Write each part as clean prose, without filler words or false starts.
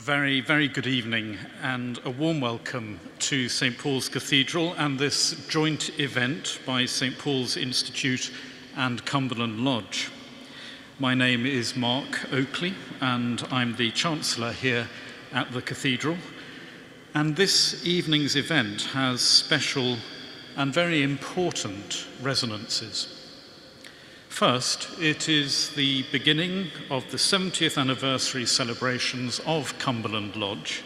Very, very good evening and a warm welcome to St. Paul's Cathedral and this joint event by St. Paul's Institute and Cumberland Lodge. My name is Mark Oakley and I'm the Chancellor here at the Cathedral. And this evening's event has special and very important resonances. First, it is the beginning of the 70th anniversary celebrations of Cumberland Lodge.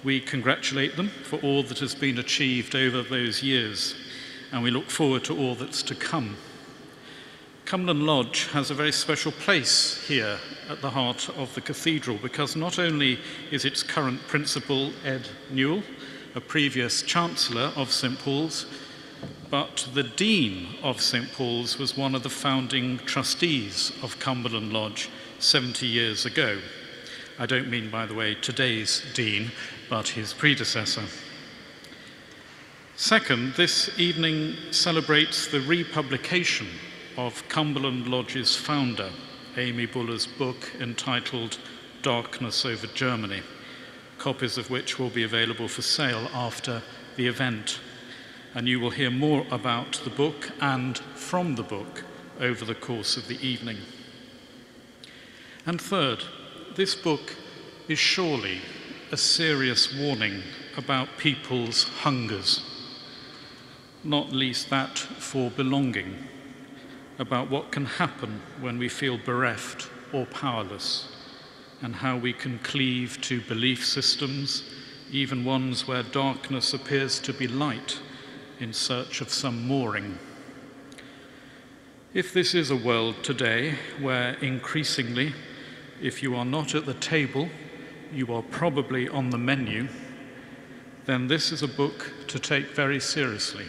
We congratulate them for all that has been achieved over those years, and we look forward to all that's to come. Cumberland Lodge has a very special place here at the heart of the cathedral because not only is its current principal, Ed Newell, a previous Chancellor of St. Paul's, but the Dean of St. Paul's was one of the founding trustees of Cumberland Lodge 70 years ago. I don't mean, by the way, today's Dean, but his predecessor. Second, this evening celebrates the republication of Cumberland Lodge's founder, Amy Buller's book entitled Darkness Over Germany, copies of which will be available for sale after the event. And you will hear more about the book and from the book over the course of the evening. And third, this book is surely a serious warning about people's hungers, not least that for belonging, about what can happen when we feel bereft or powerless, and how we can cleave to belief systems, even ones where darkness appears to be light, in search of some mooring. If this is a world today where increasingly, if you are not at the table, you are probably on the menu, then this is a book to take very seriously.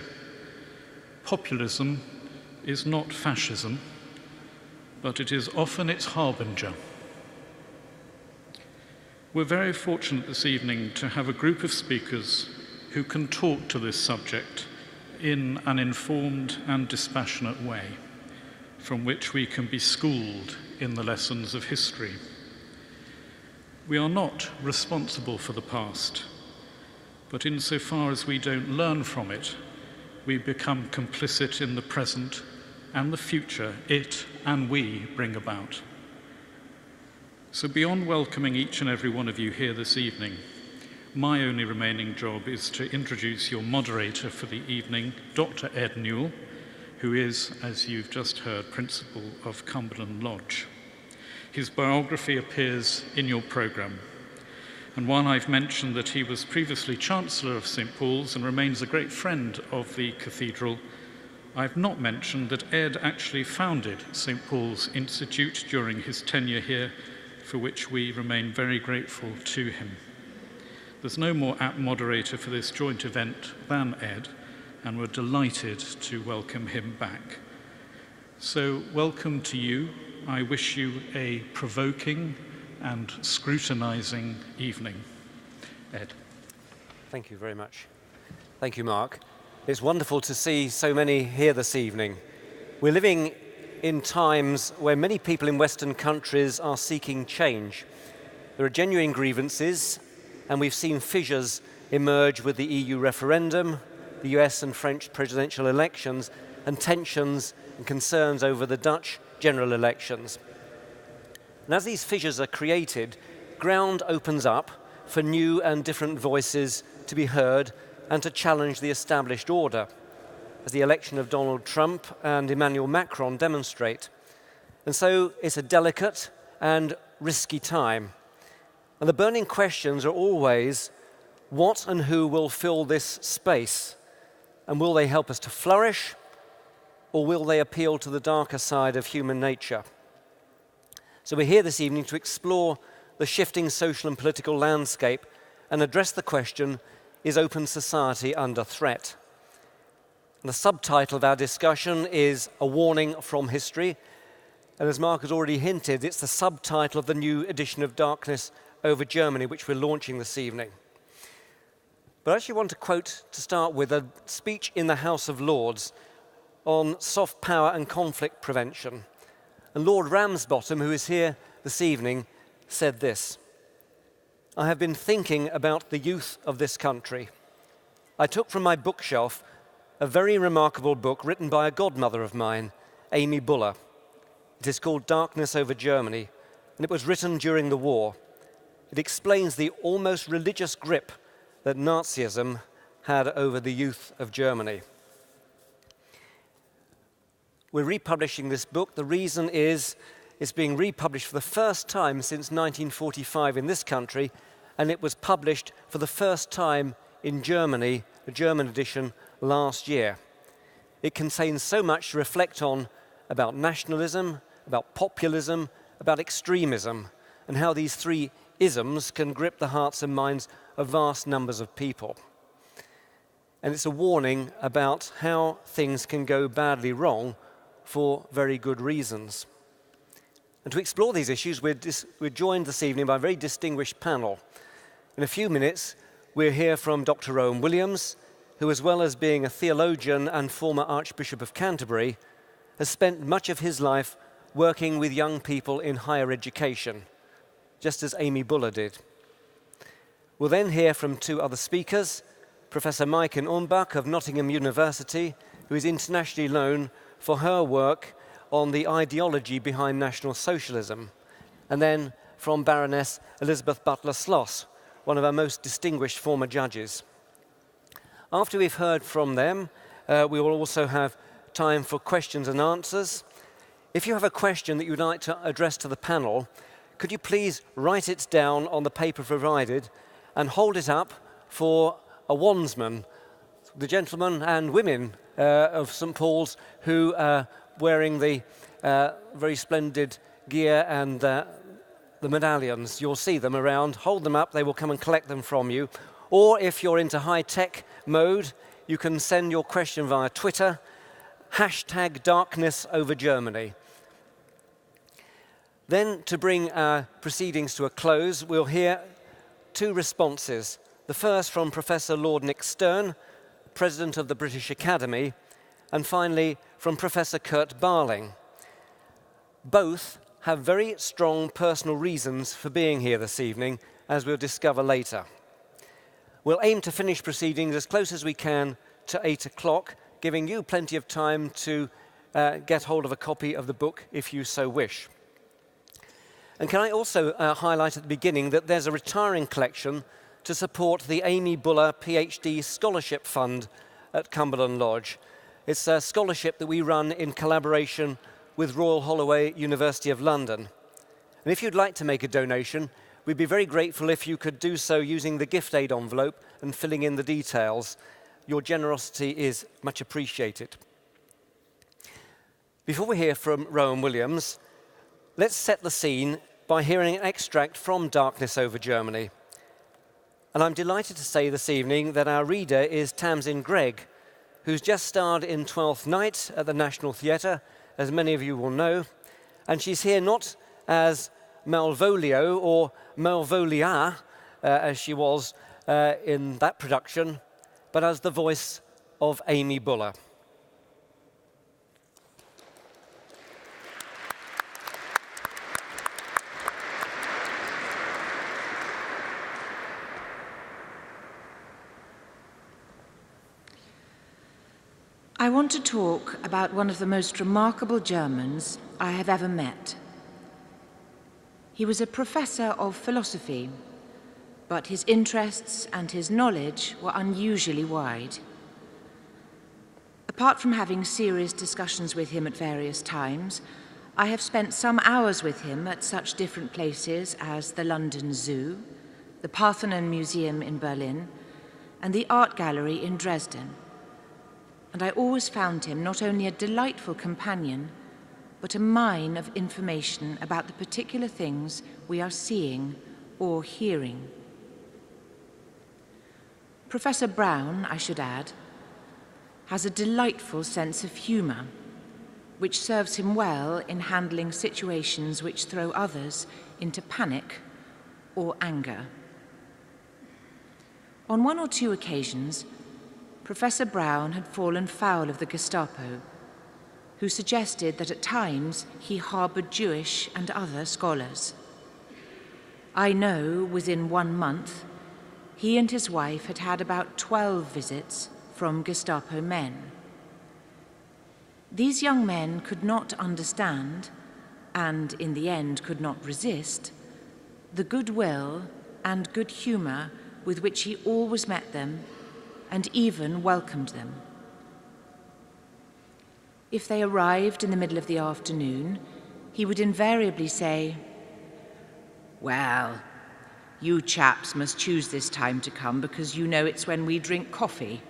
Populism is not fascism, but it is often its harbinger. We're very fortunate this evening to have a group of speakers who can talk to this subject in an informed and dispassionate way, from which we can be schooled in the lessons of history. We are not responsible for the past, but insofar as we don't learn from it, we become complicit in the present and the future it and we bring about. So beyond welcoming each and every one of you here this evening, my only remaining job is to introduce your moderator for the evening, Dr. Ed Newell, who is, as you've just heard, principal of Cumberland Lodge. His biography appears in your programme. And while I've mentioned that he was previously Chancellor of St. Paul's and remains a great friend of the cathedral, I've not mentioned that Ed actually founded St. Paul's Institute during his tenure here, for which we remain very grateful to him. There's no more apt moderator for this joint event than Ed, and we're delighted to welcome him back. So welcome to you. I wish you a provoking and scrutinizing evening. Ed. Thank you very much. Thank you, Mark. It's wonderful to see so many here this evening. We're living in times where many people in Western countries are seeking change. There are genuine grievances, and we've seen fissures emerge with the EU referendum, the US and French presidential elections, and tensions and concerns over the Dutch general elections. And as these fissures are created, ground opens up for new and different voices to be heard and to challenge the established order, as the election of Donald Trump and Emmanuel Macron demonstrate. And so it's a delicate and risky time. And the burning questions are always, what and who will fill this space? And will they help us to flourish, or will they appeal to the darker side of human nature? So we're here this evening to explore the shifting social and political landscape and address the question, is open society under threat? And the subtitle of our discussion is A Warning from History. And as Mark has already hinted, it's the subtitle of the new edition of Darkness Over Germany, which we're launching this evening. But I actually want to quote, to start with, a speech in the House of Lords on soft power and conflict prevention. And Lord Ramsbottom, who is here this evening, said this: I have been thinking about the youth of this country. I took from my bookshelf a very remarkable book written by a godmother of mine, Amy Buller. It is called Darkness Over Germany, and it was written during the war. It explains the almost religious grip that Nazism had over the youth of Germany. We're republishing this book. The reason is it's being republished for the first time since 1945 in this country, and it was published for the first time in Germany, a German edition, last year. It contains so much to reflect on about nationalism, about populism, about extremism, and how these three isms can grip the hearts and minds of vast numbers of people. And it's a warning about how things can go badly wrong for very good reasons. And to explore these issues, we're joined this evening by a very distinguished panel. In a few minutes, we'll hear from Dr. Rowan Williams, who, as well as being a theologian and former Archbishop of Canterbury, has spent much of his life working with young people in higher education, just as Amy Buller did. We'll then hear from two other speakers, Professor Maiken Umbach of Nottingham University, who is internationally known for her work on the ideology behind National Socialism, and then from Baroness Elizabeth Butler-Sloss, one of our most distinguished former judges. After we've heard from them, we will also have time for questions and answers. If you have a question that you'd like to address to the panel, could you please write it down on the paper provided and hold it up for a wandsman, the gentlemen and women of St. Paul's who are wearing the very splendid gear and the medallions. You'll see them around. Hold them up. They will come and collect them from you. Or if you're into high-tech mode, you can send your question via Twitter, #DarknessOverGermany. Then, to bring our proceedings to a close, we'll hear two responses. The first from Professor Lord Nick Stern, President of the British Academy, and finally from Professor Kurt Barling. Both have very strong personal reasons for being here this evening, as we'll discover later. We'll aim to finish proceedings as close as we can to 8 o'clock, giving you plenty of time to get hold of a copy of the book if you so wish. And can I also highlight at the beginning that there's a retiring collection to support the Amy Buller PhD Scholarship Fund at Cumberland Lodge. It's a scholarship that we run in collaboration with Royal Holloway, University of London. And if you'd like to make a donation, we'd be very grateful if you could do so using the gift aid envelope and filling in the details. Your generosity is much appreciated. Before we hear from Rowan Williams, let's set the scene by hearing an extract from Darkness Over Germany. And I'm delighted to say this evening that our reader is Tamsin Gregg, who's just starred in Twelfth Night at the National Theatre, as many of you will know. And she's here not as Malvolio or Malvolia, as she was in that production, but as the voice of Amy Buller. I want to talk about one of the most remarkable Germans I have ever met. He was a professor of philosophy, but his interests and his knowledge were unusually wide. Apart from having serious discussions with him at various times, I have spent some hours with him at such different places as the London Zoo, the Parthenon Museum in Berlin, and the Art Gallery in Dresden. And I always found him not only a delightful companion, but a mine of information about the particular things we are seeing or hearing. Professor Brown, I should add, has a delightful sense of humor, which serves him well in handling situations which throw others into panic or anger. On one or two occasions, Professor Brown had fallen foul of the Gestapo, who suggested that at times he harbored Jewish and other scholars. I know within 1 month, he and his wife had had about 12 visits from Gestapo men. These young men could not understand, and in the end could not resist, the goodwill and good humor with which he always met them and even welcomed them. If they arrived in the middle of the afternoon, he would invariably say, "Well, you chaps must choose this time to come because you know it's when we drink coffee.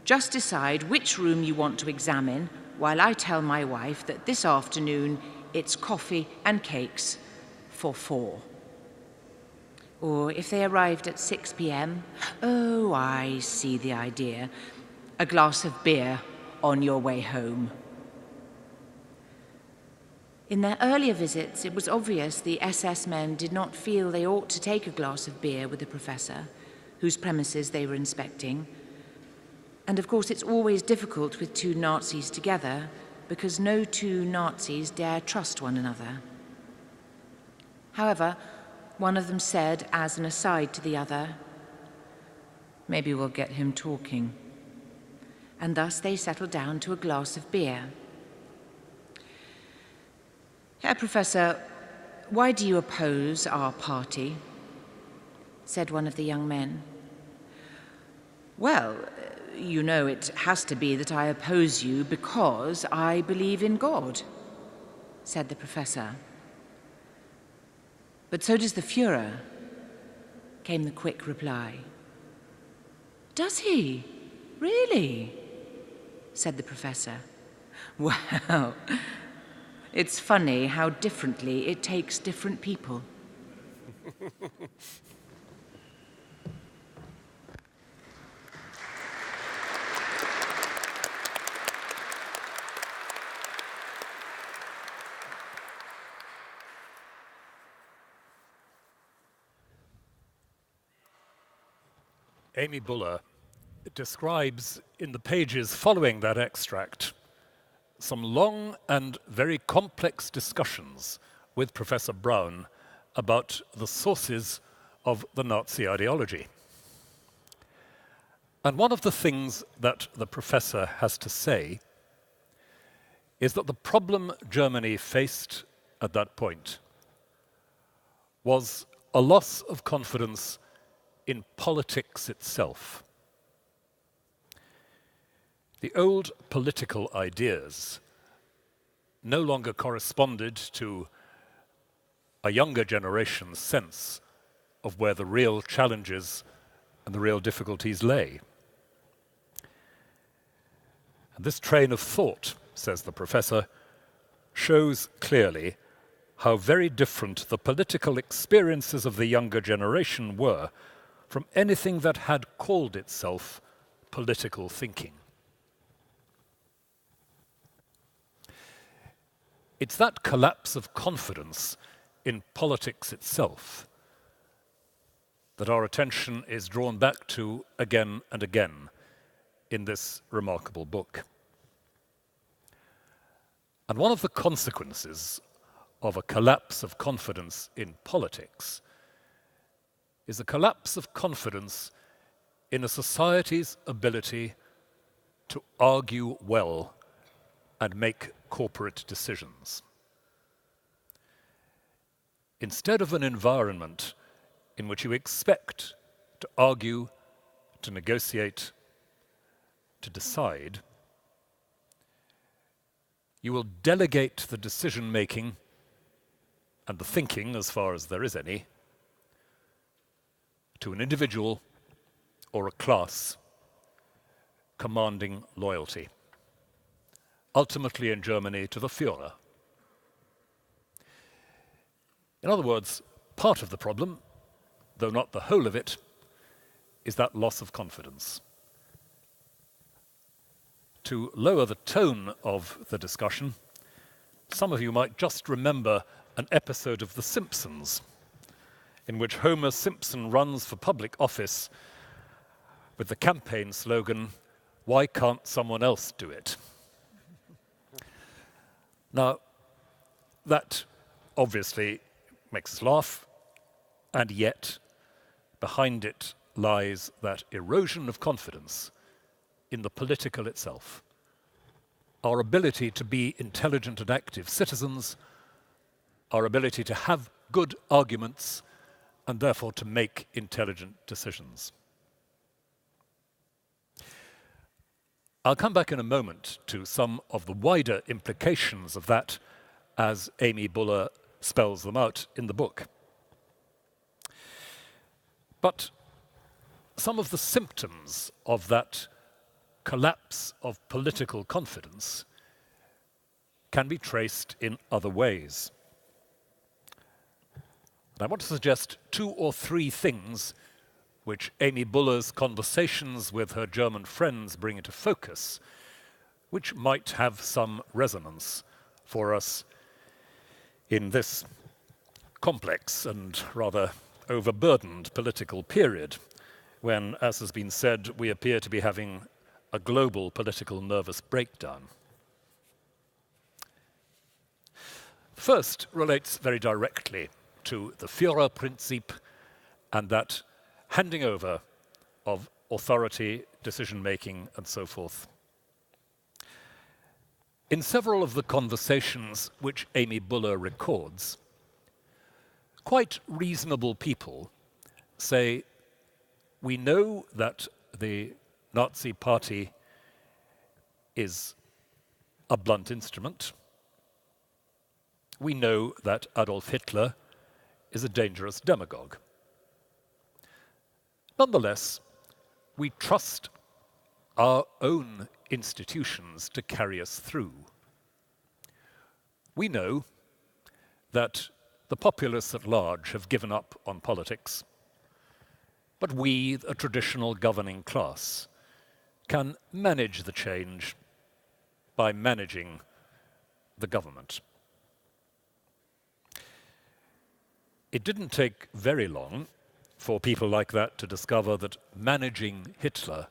Just decide which room you want to examine while I tell my wife that this afternoon it's coffee and cakes for 4. Or if they arrived at 6 p.m., "Oh, I see the idea. A glass of beer on your way home." In their earlier visits, it was obvious the SS men did not feel they ought to take a glass of beer with the professor, whose premises they were inspecting. And of course, it's always difficult with 2 Nazis together, because no 2 Nazis dare trust one another. However, one of them said, as an aside to the other, "Maybe we'll get him talking." And thus they settled down to a glass of beer. "Herr Professor, why do you oppose our party?" said one of the young men. "Well, you know, it has to be that I oppose you because I believe in God," said the professor. "But so does the Führer," came the quick reply. "Does he? Really?" said the professor. "Well, it's funny how differently it takes different people." Amy Buller describes in the pages following that extract some long and very complex discussions with Professor Brown about the sources of the Nazi ideology. And one of the things that the professor has to say is that the problem Germany faced at that point was a loss of confidence in politics itself. The old political ideas no longer corresponded to a younger generation's sense of where the real challenges and the real difficulties lay. And this train of thought, says the professor, shows clearly how very different the political experiences of the younger generation were from anything that had called itself political thinking. It's that collapse of confidence in politics itself that our attention is drawn back to again and again in this remarkable book. And one of the consequences of a collapse of confidence in politics is a collapse of confidence in a society's ability to argue well and make corporate decisions. Instead of an environment in which you expect to argue, to negotiate, to decide, you will delegate the decision-making and the thinking, as far as there is any, to an individual or a class commanding loyalty, ultimately in Germany to the Führer. In other words, part of the problem, though not the whole of it, is that loss of confidence. To lower the tone of the discussion, some of you might just remember an episode of The Simpsons, in which Homer Simpson runs for public office with the campaign slogan, "Why can't someone else do it?" Now, that obviously makes us laugh, And yet, behind it lies that erosion of confidence in the political itself. Our ability to be intelligent and active citizens, our ability to have good arguments, and therefore to make intelligent decisions. I'll come back in a moment to some of the wider implications of that as Amy Buller spells them out in the book. But some of the symptoms of that collapse of political confidence can be traced in other ways. And I want to suggest 2 or 3 things which Amy Buller's conversations with her German friends bring into focus, which might have some resonance for us in this complex and rather overburdened political period, when, as has been said, we appear to be having a global political nervous breakdown. First relates very directly to the Führerprinzip and that handing over of authority, decision-making, and so forth. In several of the conversations which Amy Buller records, quite reasonable people say, we know that the Nazi Party is a blunt instrument. We know that Adolf Hitler is a dangerous demagogue. Nonetheless, we trust our own institutions to carry us through. We know that the populace at large have given up on politics, but we, a traditional governing class, can manage the change by managing the government. It didn't take very long for people like that to discover that managing Hitler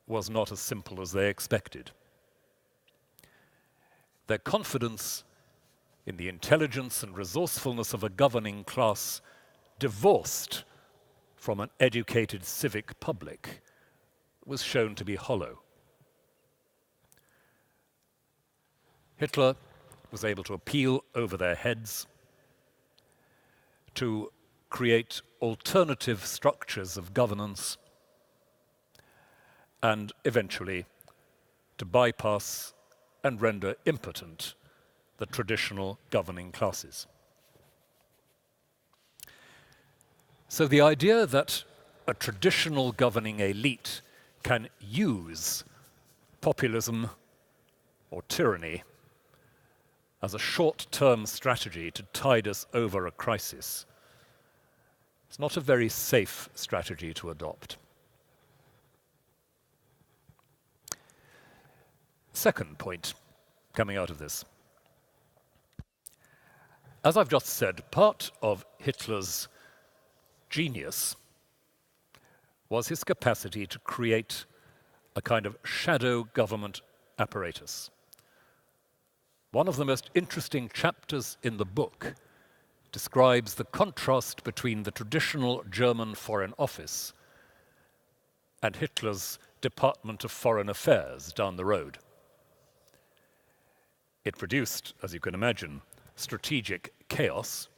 was not as simple as they expected. Their confidence in the intelligence and resourcefulness of a governing class divorced from an educated civic public was shown to be hollow. Hitler was able to appeal over their heads, to create alternative structures of governance, and eventually to bypass and render impotent the traditional governing classes. So the idea that a traditional governing elite can use populism or tyranny as a short-term strategy to tide us over a crisis, it's not a very safe strategy to adopt. Second point coming out of this. As I've just said, part of Hitler's genius was his capacity to create a kind of shadow government apparatus. One of the most interesting chapters in the book describes the contrast between the traditional German Foreign Office and Hitler's Department of Foreign Affairs down the road. It produced, as you can imagine, strategic chaos,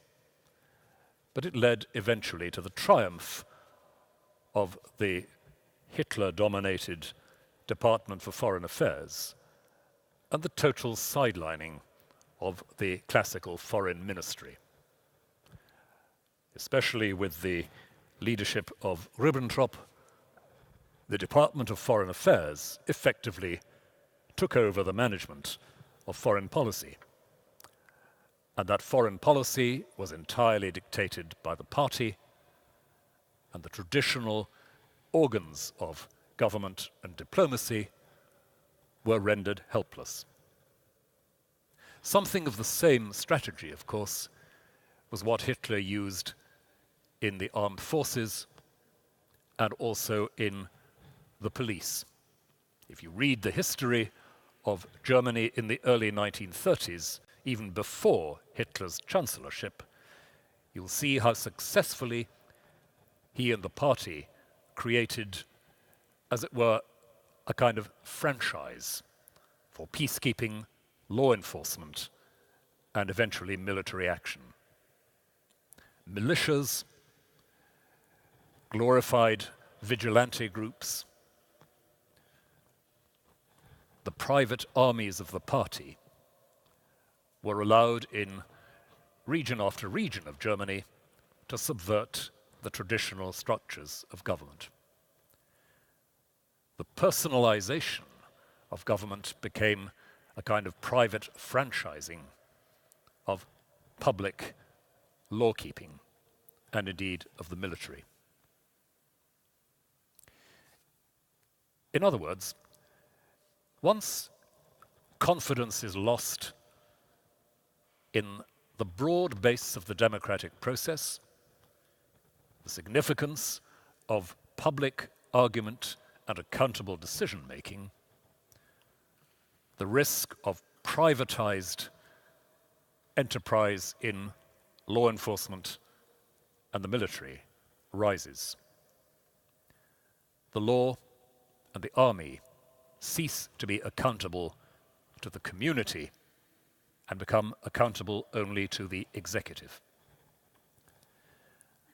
but it led eventually to the triumph of the Hitler-dominated Department for Foreign Affairs and the total sidelining of the classical foreign ministry, especially with the leadership of Ribbentrop. The Department of Foreign Affairs effectively took over the management of foreign policy. And that foreign policy was entirely dictated by the party, and the traditional organs of government and diplomacy were rendered helpless. Something of the same strategy, of course, was what Hitler used in the armed forces and also in the police. If you read the history of Germany in the early 1930s, even before Hitler's chancellorship, you'll see how successfully he and the party created, as it were, a kind of franchise for peacekeeping, law enforcement, and eventually military action. Militias, glorified vigilante groups, the private armies of the party were allowed in region after region of Germany to subvert the traditional structures of government. The personalization of government became a kind of private franchising of public law-keeping and indeed of the military. In other words, once confidence is lost in the broad base of the democratic process, the significance of public argument and accountable decision-making, the risk of privatized enterprise in law enforcement and the military rises. The law and the army cease to be accountable to the community and become accountable only to the executive.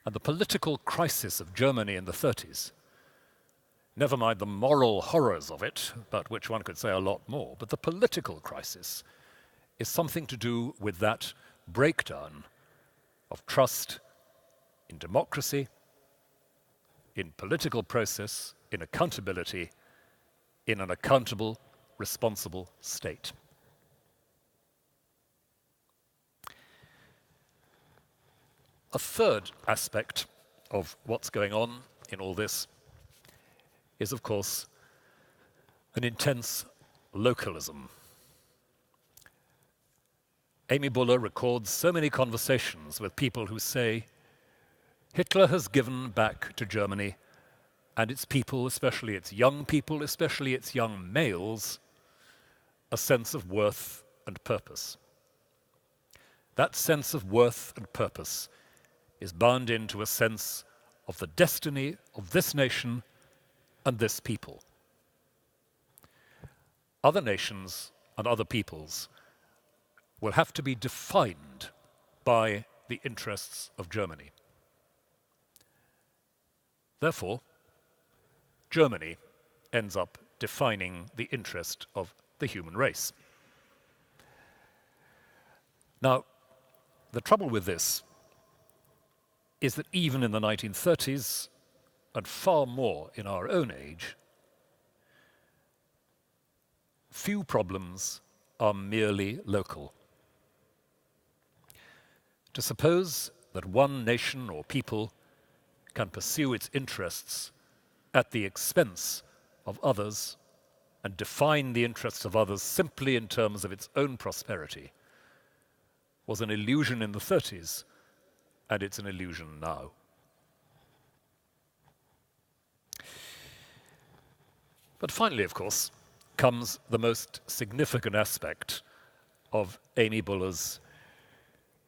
And the political crisis of Germany in the 30s, never mind the moral horrors of it, about which one could say a lot more, but the political crisis is something to do with that breakdown of trust in democracy, in political process, in accountability, in an accountable, responsible state. A third aspect of what's going on in all this is, of course, an intense localism. Amy Buller records so many conversations with people who say, Hitler has given back to Germany and its people, especially its young people, especially its young males, a sense of worth and purpose. That sense of worth and purpose is bound into a sense of the destiny of this nation and this people. Other nations and other peoples will have to be defined by the interests of Germany. Therefore, Germany ends up defining the interest of the human race. Now, the trouble with this is that even in the 1930s, and far more in our own age, few problems are merely local. To suppose that one nation or people can pursue its interests at the expense of others and define the interests of others simply in terms of its own prosperity was an illusion in the 30s, and it's an illusion now. But finally, of course, comes the most significant aspect of Amy Buller's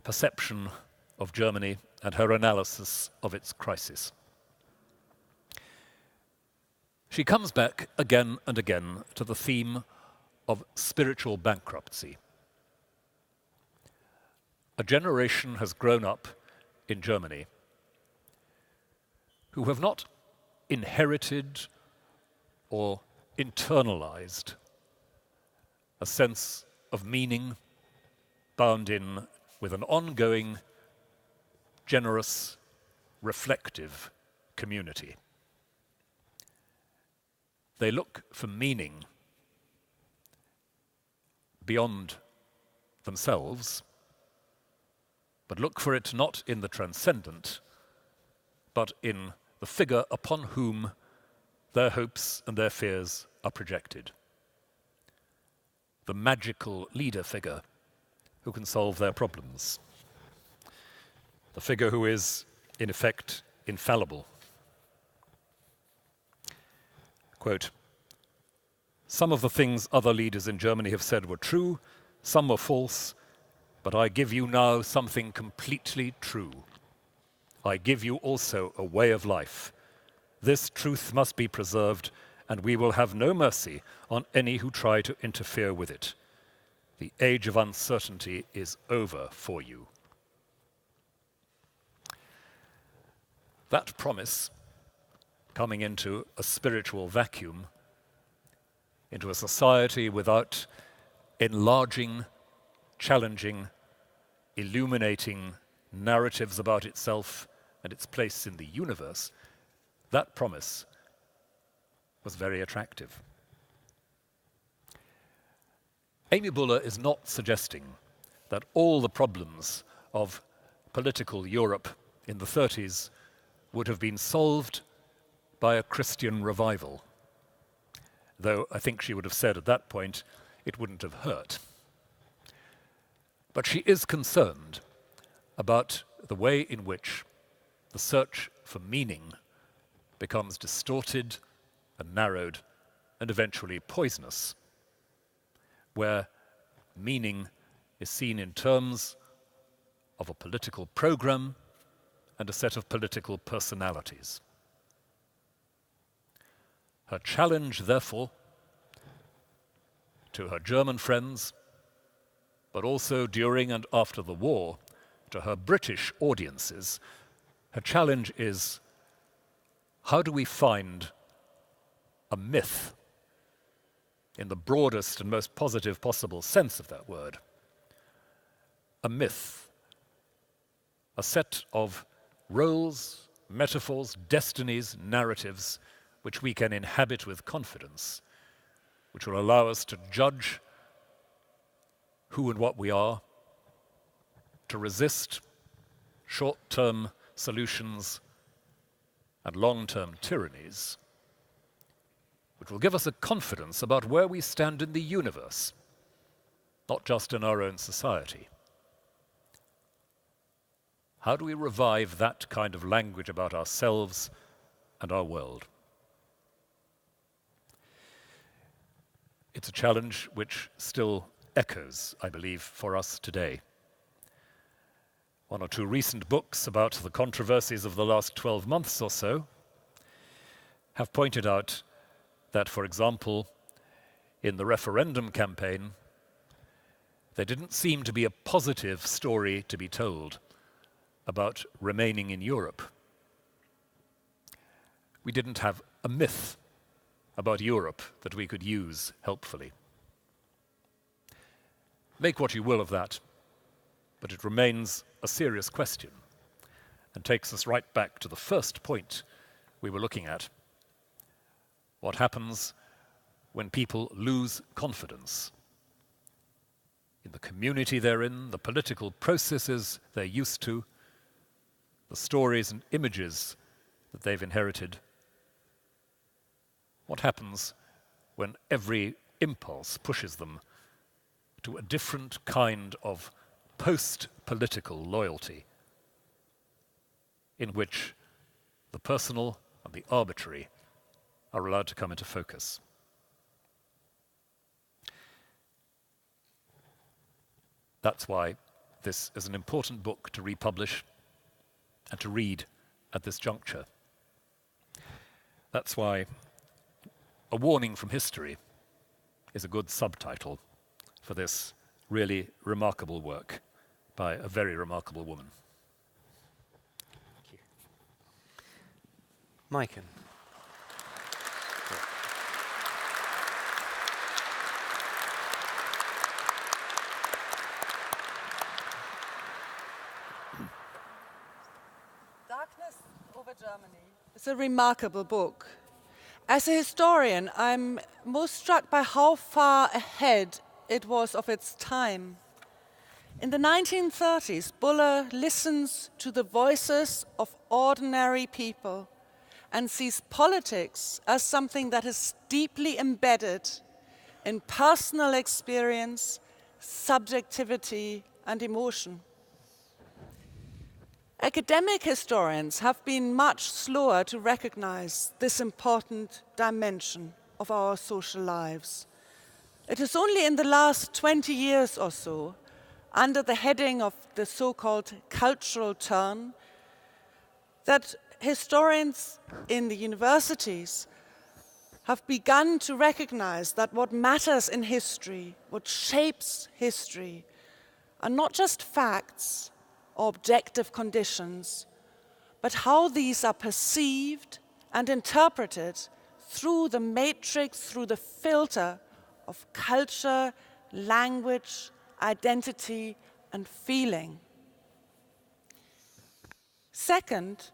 perception of Germany and her analysis of its crisis. She comes back again and again to the theme of spiritual bankruptcy. A generation has grown up in Germany who have not inherited or internalized a sense of meaning bound in with an ongoing, generous, reflective community. They look for meaning beyond themselves, but look for it not in the transcendent, but in the figure upon whom their hopes and their fears are projected. The magical leader figure who can solve their problems. The figure who is, in effect, infallible. Quote, "Some of the things other leaders in Germany have said were true, some were false, but I give you now something completely true. I give you also a way of life. This truth must be preserved, and we will have no mercy on any who try to interfere with it. The age of uncertainty is over for you. That promise, coming into a spiritual vacuum, into a society without enlarging, challenging, illuminating narratives about itself and its place in the universe, that promise was very attractive. Amy Buller is not suggesting that all the problems of political Europe in the 30s would have been solved by a Christian revival, though I think she would have said at that point it wouldn't have hurt. But she is concerned about the way in which the search for meaning becomes distorted and narrowed and eventually poisonous, where meaning is seen in terms of a political program and a set of political personalities. Her challenge, therefore, to her German friends, but also during and after the war, to her British audiences, her challenge is, how do we find a myth in the broadest and most positive possible sense of that word? A myth, a set of roles, metaphors, destinies, narratives which we can inhabit with confidence, which will allow us to judge who and what we are, to resist short-term solutions and long-term tyrannies, which will give us a confidence about where we stand in the universe, not just in our own society. How do we revive that kind of language about ourselves and our world? It's a challenge which still echoes, I believe, for us today. One or two recent books about the controversies of the last 12 months or so have pointed out that, for example, in the referendum campaign, there didn't seem to be a positive story to be told about remaining in Europe. We didn't have a myth about Europe that we could use helpfully. Make what you will of that, but it remains a serious question and takes us right back to the first point we were looking at. What happens when people lose confidence in the community they're in, the political processes they're used to, the stories and images that they've inherited? What happens when every impulse pushes them to a different kind of post-political loyalty in which the personal and the arbitrary are allowed to come into focus? That's why this is an important book to republish and to read at this juncture. That's why A Warning from History is a good subtitle for this really remarkable work by a very remarkable woman. Thank you. Maiken. Darkness Over Germany. It's a remarkable book. As a historian, I'm most struck by how far ahead it was of its time. In the 1930s, Buller listens to the voices of ordinary people and sees politics as something that is deeply embedded in personal experience, subjectivity, and emotion. Academic historians have been much slower to recognize this important dimension of our social lives. It is only in the last 20 years or so, under the heading of the so-called cultural turn, that historians in the universities have begun to recognize that what matters in history, what shapes history, are not just facts or objective conditions, but how these are perceived and interpreted through the matrix, through the filter of culture, language, identity, and feeling. Second,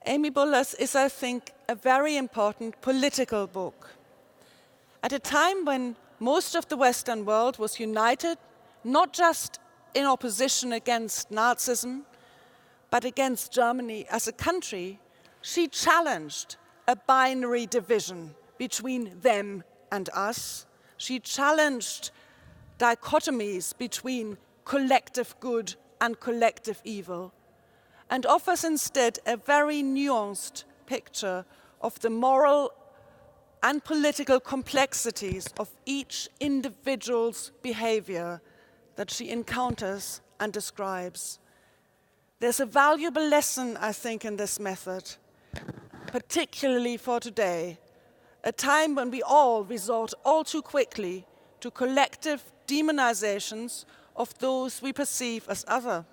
Amy Buller's is, I think, a very important political book. At a time when most of the Western world was united, not just in opposition against Nazism, but against Germany as a country, she challenged a binary division between them and us. She challenged dichotomies between collective good and collective evil, and offers instead a very nuanced picture of the moral and political complexities of each individual's behavior that she encounters and describes. There's a valuable lesson, I think, in this method, particularly for today, a time when we all resort all too quickly to collective demonizations of those we perceive as other,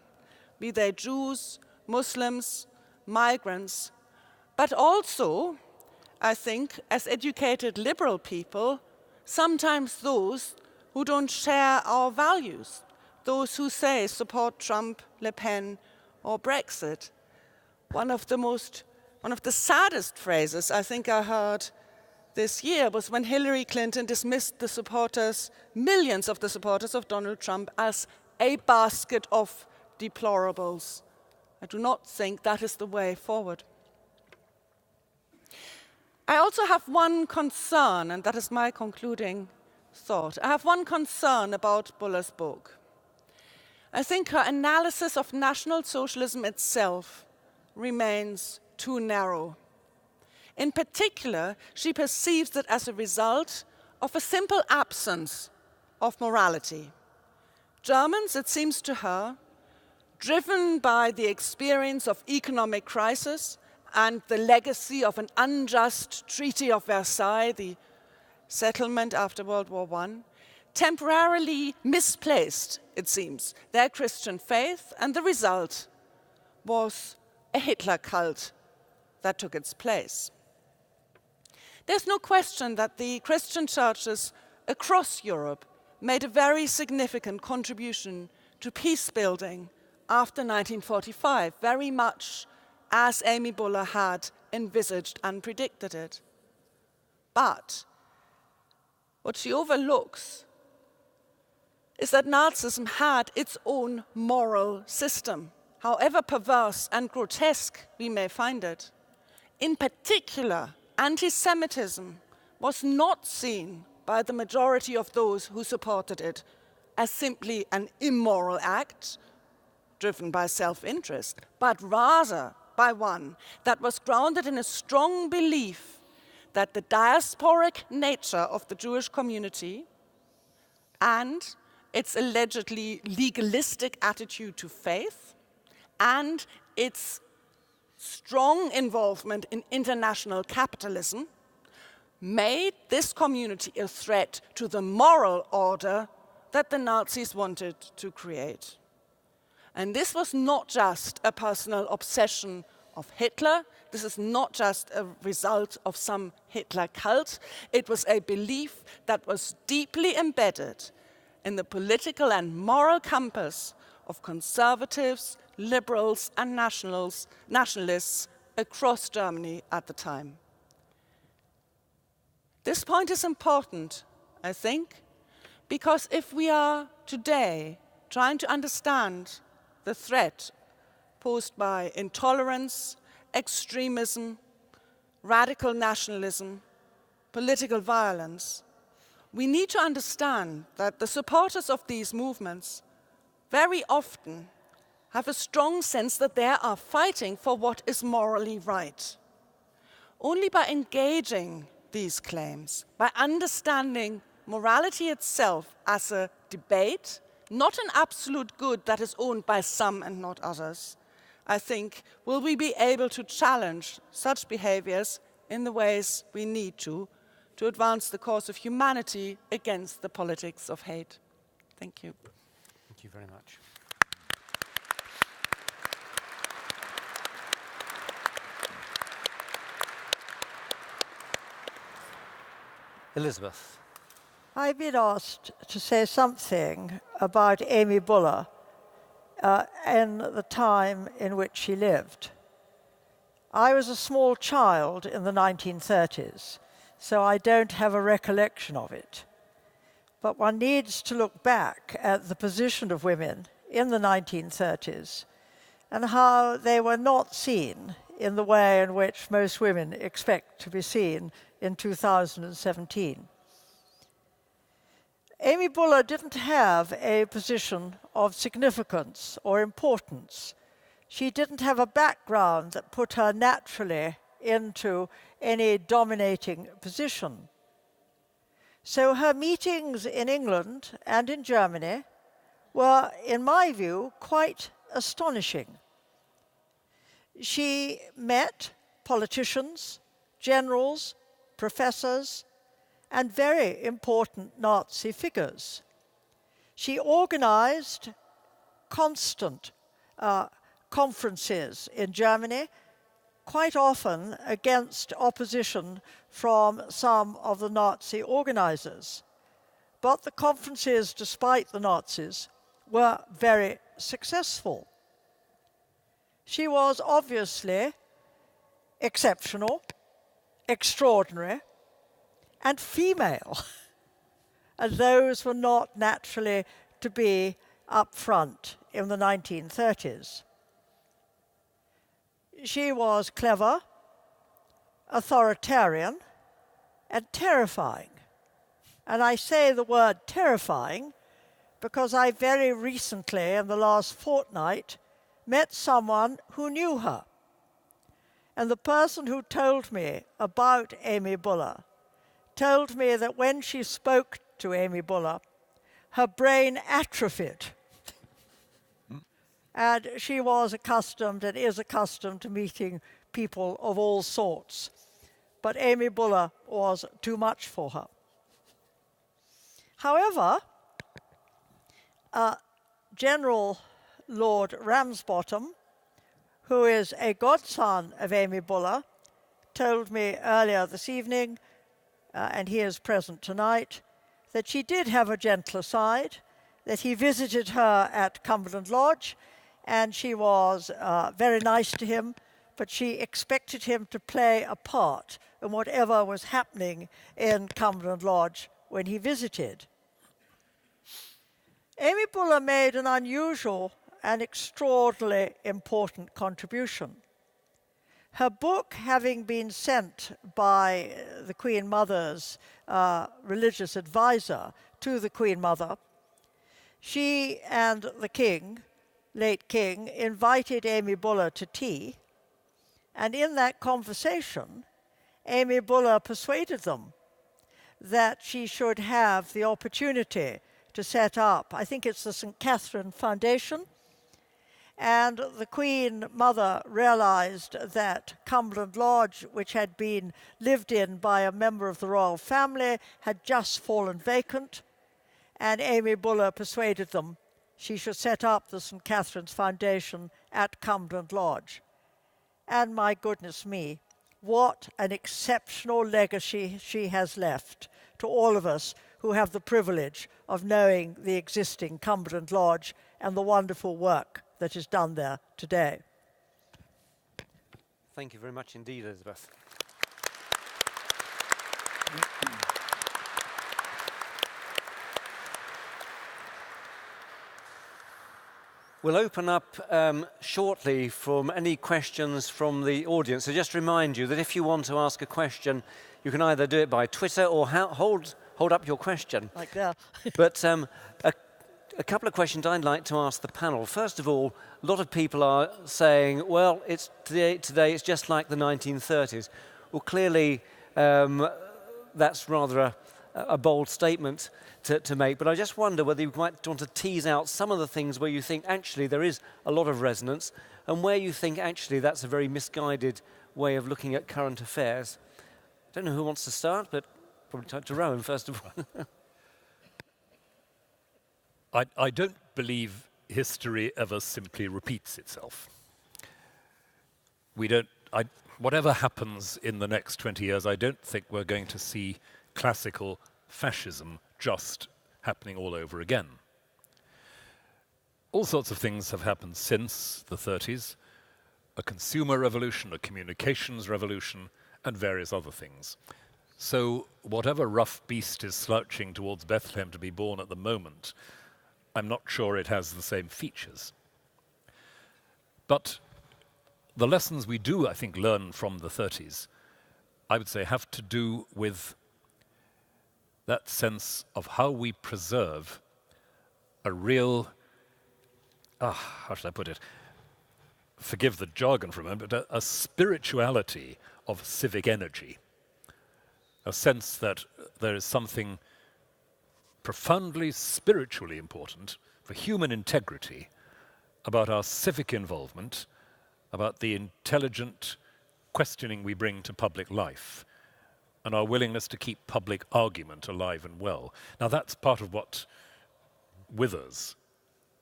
be they Jews, Muslims, migrants, but also, I think, as educated liberal people, sometimes those who don't share our values, those who say support Trump, Le Pen, or Brexit. One of the saddest phrases I think I heard this year was when Hillary Clinton dismissed the supporters, millions of the supporters of Donald Trump, as a basket of deplorables. I do not think that is the way forward. I also have one concern, and that is my concluding thought. I have one concern about Buller's book. I think her analysis of National Socialism itself remains too narrow. In particular, she perceives it as a result of a simple absence of morality. Germans, it seems to her, driven by the experience of economic crisis and the legacy of an unjust Treaty of Versailles, the settlement after World War I, temporarily misplaced, it seems, their Christian faith, and the result was a Hitler cult that took its place. There's no question that the Christian churches across Europe made a very significant contribution to peace building after 1945, very much as Amy Buller had envisaged and predicted it. But what she overlooks is that Nazism had its own moral system, however perverse and grotesque we may find it. In particular, anti-Semitism was not seen by the majority of those who supported it as simply an immoral act driven by self-interest, but rather by one that was grounded in a strong belief that the diasporic nature of the Jewish community and its allegedly legalistic attitude to faith and its strong involvement in international capitalism made this community a threat to the moral order that the Nazis wanted to create. And this was not just a personal obsession of Hitler. This is not just a result of some Hitler cult. It was a belief that was deeply embedded in the political and moral compass of conservatives, liberals, and nationalists across Germany at the time. This point is important, I think, because if we are today trying to understand the threat posed by intolerance, extremism, radical nationalism, political violence, we need to understand that the supporters of these movements very often have a strong sense that they are fighting for what is morally right. Only by engaging these claims, by understanding morality itself as a debate, not an absolute good that is owned by some and not others, I think, will we be able to challenge such behaviors in the ways we need to advance the cause of humanity against the politics of hate. Thank you. Thank you very much. Elizabeth. I've been asked to say something about Amy Buller in the time in which she lived. I was a small child in the 1930s, so I don't have a recollection of it. But one needs to look back at the position of women in the 1930s and how they were not seen in the way in which most women expect to be seen in 2017. Amy Buller didn't have a position of significance or importance. She didn't have a background that put her naturally into any dominating position. So her meetings in England and in Germany were, in my view, quite astonishing. She met politicians, generals, professors, and very important Nazi figures. She organized constant conferences in Germany, quite often against opposition from some of the Nazi organizers. But the conferences, despite the Nazis, were very successful. She was obviously exceptional, extraordinary, and female. And those were not naturally to be up front in the 1930s. She was clever, authoritarian, and terrifying. And I say the word terrifying because I very recently, in the last fortnight, met someone who knew her. And the person who told me about Amy Buller told me that when she spoke to Amy Buller, her brain atrophied. And she was accustomed and is accustomed to meeting people of all sorts. But Amy Buller was too much for her. However, General Lord Ramsbottom, who is a godson of Amy Buller, told me earlier this evening, and he is present tonight, that she did have a gentler side, that he visited her at Cumberland Lodge, and she was very nice to him, but she expected him to play a part in whatever was happening in Cumberland Lodge when he visited. Amy Buller made an unusual and extraordinarily important contribution. Her book, having been sent by the Queen Mother's religious advisor to the Queen Mother, she and the King, late King, invited Amy Buller to tea, and in that conversation, Amy Buller persuaded them that she should have the opportunity to set up, I think it's the St. Catherine Foundation, and the Queen Mother realized that Cumberland Lodge, which had been lived in by a member of the royal family, had just fallen vacant, and Amy Buller persuaded them she should set up the St. Catherine's Foundation at Cumberland Lodge. And my goodness me, what an exceptional legacy she has left to all of us who have the privilege of knowing the existing Cumberland Lodge and the wonderful work that is done there today. Thank you very much indeed, Elizabeth. We'll open up shortly from any questions from the audience. So just to remind you that if you want to ask a question, you can either do it by Twitter or hold up your question. Like that. But a couple of questions I'd like to ask the panel. First of all, a lot of people are saying, well, it's today it's just like the 1930s. Well, clearly that's rather a bold statement to make, but I just wonder whether you might want to tease out some of the things where you think actually there is a lot of resonance and where you think actually that's a very misguided way of looking at current affairs. I don't know who wants to start, but probably time to Rowan first of all. I don't believe history ever simply repeats itself. Whatever happens in the next 20 years, I don't think we're going to see classical fascism just happening all over again. All sorts of things have happened since the 30s, a consumer revolution, a communications revolution, and various other things. So whatever rough beast is slouching towards Bethlehem to be born at the moment, I'm not sure it has the same features. But the lessons we do, I think, learn from the 30s, I would say, have to do with that sense of how we preserve a real, how should I put it? Forgive the jargon for a moment, but a spirituality of civic energy. A sense that there is something profoundly spiritually important for human integrity about our civic involvement, about the intelligent questioning we bring to public life, and our willingness to keep public argument alive and well. Now that's part of what withers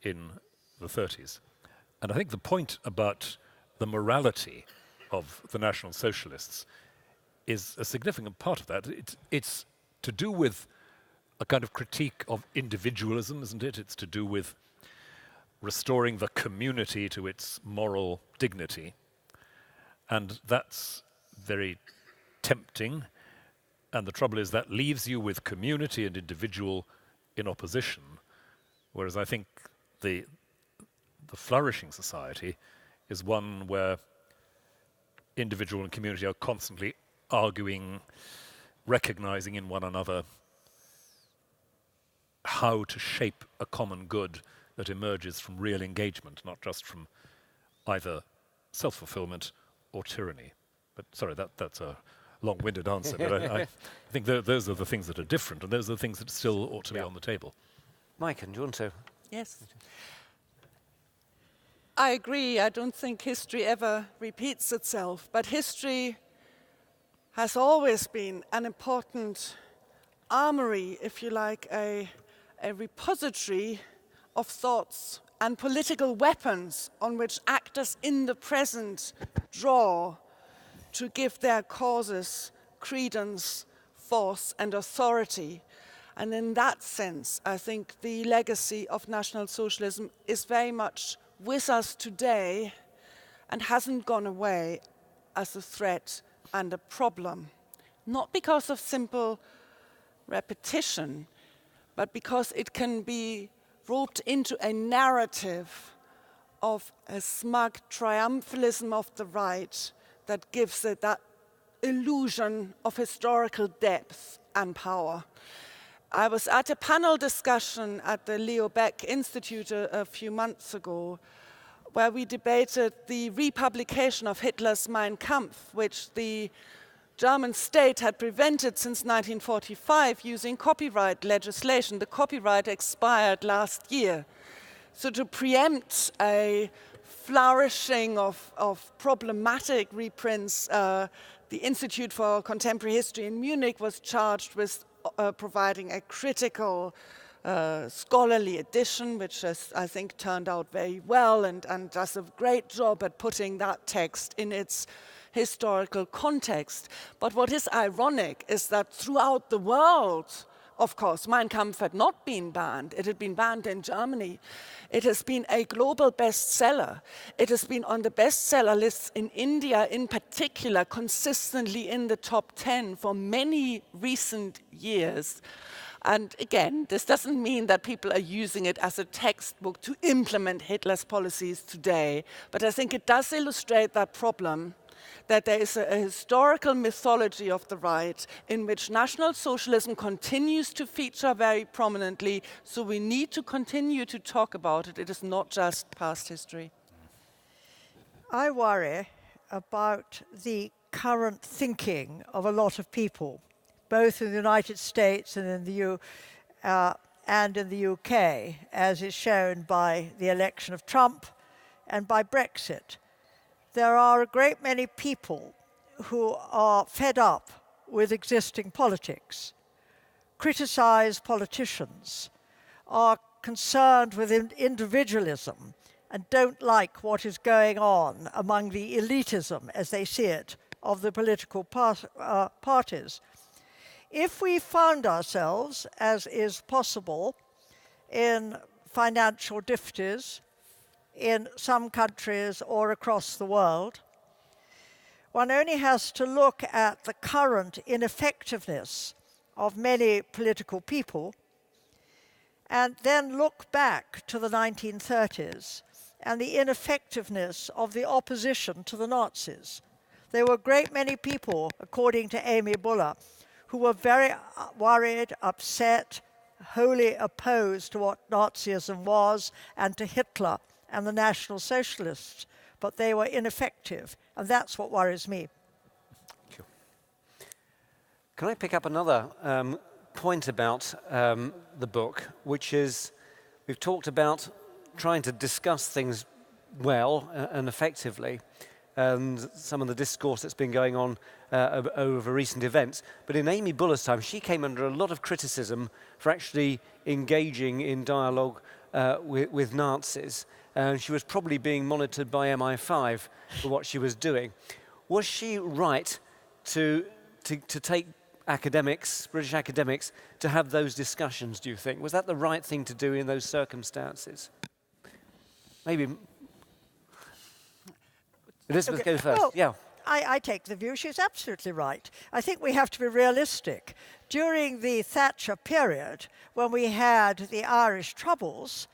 in the 30s. And I think the point about the morality of the National Socialists is a significant part of that. It's to do with a kind of critique of individualism, isn't it? It's to do with restoring the community to its moral dignity. And that's very tempting. And the trouble is that leaves you with community and individual in opposition. Whereas I think the flourishing society is one where individual and community are constantly arguing, recognizing in one another how to shape a common good that emerges from real engagement, not just from either self-fulfillment or tyranny. But sorry, that's a long-winded answer, but I think those are the things that are different, and those are the things that still ought to be on the table. Mike, do you want to? Yes. I agree. I don't think history ever repeats itself, but history has always been an important armory, if you like, a repository of thoughts and political weapons on which actors in the present draw to give their causes credence, force, and authority. And in that sense, I think the legacy of National Socialism is very much with us today and hasn't gone away as a threat and a problem. Not because of simple repetition, but because it can be roped into a narrative of a smug triumphalism of the right that gives it that illusion of historical depth and power. I was at a panel discussion at the Leo Baeck Institute a few months ago where we debated the republication of Hitler's Mein Kampf, which the German state had prevented since 1945 using copyright legislation. The copyright expired last year. So to preempt a flourishing of problematic reprints, the Institute for Contemporary History in Munich was charged with providing a critical scholarly edition, which has, I think, turned out very well and does a great job at putting that text in its historical context. But what is ironic is that throughout the world, of course, Mein Kampf had not been banned. It had been banned in Germany. It has been a global bestseller. It has been on the bestseller lists in India in particular, consistently in the top 10 for many recent years. And again, this doesn't mean that people are using it as a textbook to implement Hitler's policies today, but I think it does illustrate that problem, that there is a historical mythology of the right in which National Socialism continues to feature very prominently, so we need to continue to talk about it. It is not just past history. I worry about the current thinking of a lot of people, both in the United States and in the UK, as is shown by the election of Trump and by Brexit. There are a great many people who are fed up with existing politics, criticize politicians, are concerned with individualism, and don't like what is going on among the elitism, as they see it, of the political parties. If we found ourselves, as is possible, in financial difficulties in some countries or across the world, one only has to look at the current ineffectiveness of many political people and then look back to the 1930s and the ineffectiveness of the opposition to the Nazis. There were a great many people, according to Amy Buller, who were very worried, upset, wholly opposed to what Nazism was and to Hitler and the National Socialists, but they were ineffective, and that's what worries me. Sure. Can I pick up another point about the book, which is we've talked about trying to discuss things well and effectively, and some of the discourse that's been going on over recent events. But in Amy Buller's time, she came under a lot of criticism for actually engaging in dialogue with Nazis. And she was probably being monitored by MI5 for what she was doing. Was she right to take academics, British academics, to have those discussions, do you think? Was that the right thing to do in those circumstances? Maybe Elizabeth, go first. Well, yeah. I take the view she's absolutely right. I think we have to be realistic. During the Thatcher period, when we had the Irish Troubles,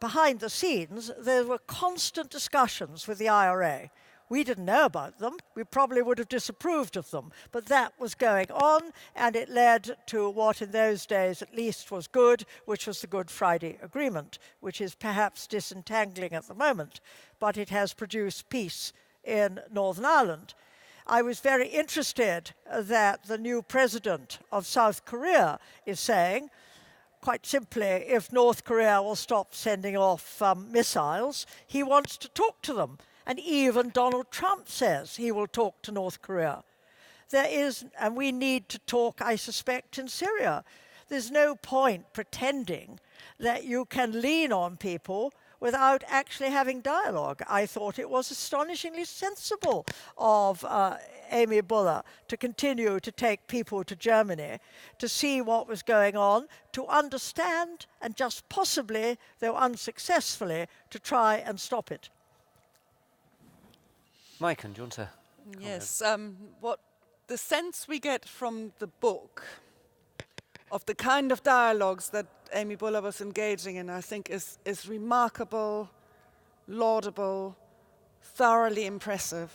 behind the scenes, there were constant discussions with the IRA. We didn't know about them. We probably would have disapproved of them. But that was going on, and it led to what in those days at least was good, which was the Good Friday Agreement, which is perhaps disentangling at the moment, but it has produced peace in Northern Ireland. I was very interested that the new president of South Korea is saying, quite simply, if North Korea will stop sending off missiles, he wants to talk to them. And even Donald Trump says he will talk to North Korea. There is, and we need to talk, I suspect, in Syria. There's no point pretending that you can lean on people without actually having dialogue. I thought it was astonishingly sensible of Amy Buller to continue to take people to Germany to see what was going on, to understand, and just possibly, though unsuccessfully, to try and stop it. Mike, do you want to? Yes, what the sense we get from the book of the kind of dialogues that Amy Buller was engaging in, I think is remarkable, laudable, thoroughly impressive.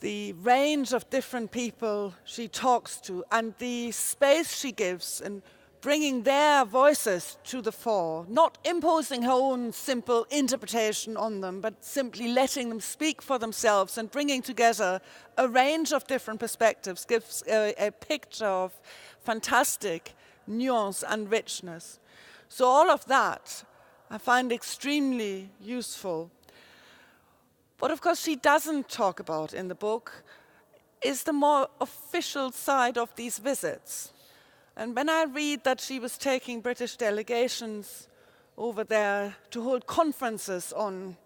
The range of different people she talks to and the space she gives in bringing their voices to the fore, not imposing her own simple interpretation on them, but simply letting them speak for themselves and bringing together a range of different perspectives gives a picture of fantastic nuance and richness. So all of that I find extremely useful. What of course she doesn't talk about in the book is the more official side of these visits. And when I read that she was taking British delegations over there to hold conferences on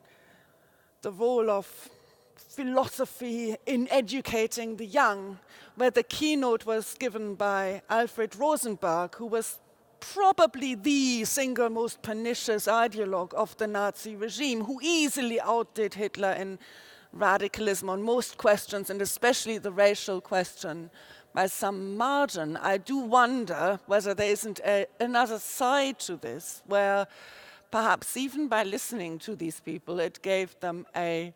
the role of philosophy in educating the young, where the keynote was given by Alfred Rosenberg, who was probably the single most pernicious ideologue of the Nazi regime, who easily outdid Hitler in radicalism on most questions, and especially the racial question, by some margin. I do wonder whether there isn't another side to this, where perhaps even by listening to these people, it gave them a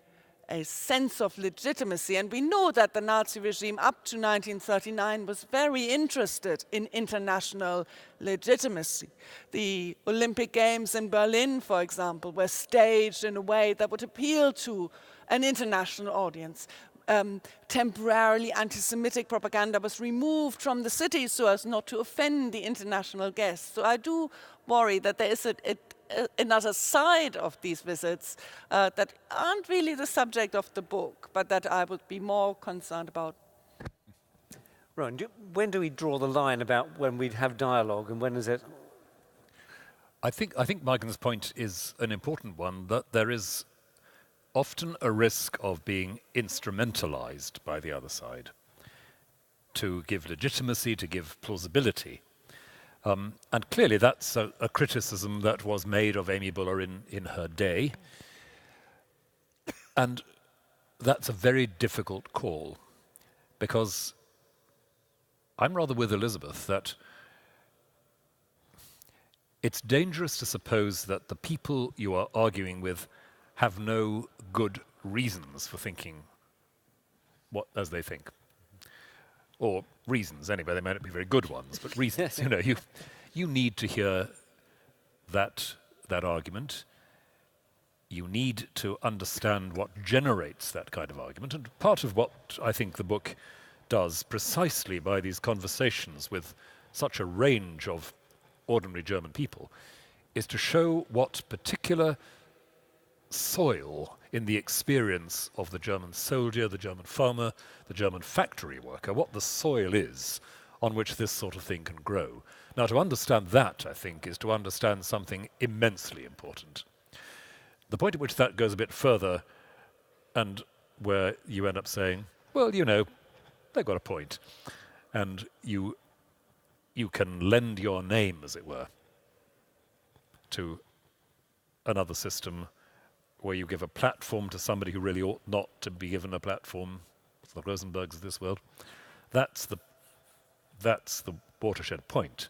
sense of legitimacy. And we know that the Nazi regime up to 1939 was very interested in international legitimacy. The Olympic Games in Berlin, for example, were staged in a way that would appeal to an international audience. temporarily anti-Semitic propaganda was removed from the city so as not to offend the international guests. So I do worry that there is another side of these visits that aren't really the subject of the book, but that I would be more concerned about. Right. When do we draw the line about when we have dialogue and when is it? I think Maiken's point is an important one, that there is often a risk of being instrumentalized by the other side to give legitimacy, to give plausibility. And clearly that's a criticism that was made of Amy Buller in her day. And that's a very difficult call, because I'm rather with Elizabeth that it's dangerous to suppose that the people you are arguing with have no good reasons for thinking what as they think. Or reasons, anyway, they might not be very good ones, but reasons. You need to hear that argument. You need to understand what generates that kind of argument. And part of what I think the book does precisely by these conversations with such a range of ordinary German people is to show what particular soil in the experience of the German soldier, the German farmer, the German factory worker, what the soil is on which this sort of thing can grow. Now, to understand that, I think, is to understand something immensely important. The point at which that goes a bit further, and where you end up saying, well, they've got a point, and you can lend your name, as it were, to another system where you give a platform to somebody who really ought not to be given a platform, the Rosenbergs of this world. That's the watershed point,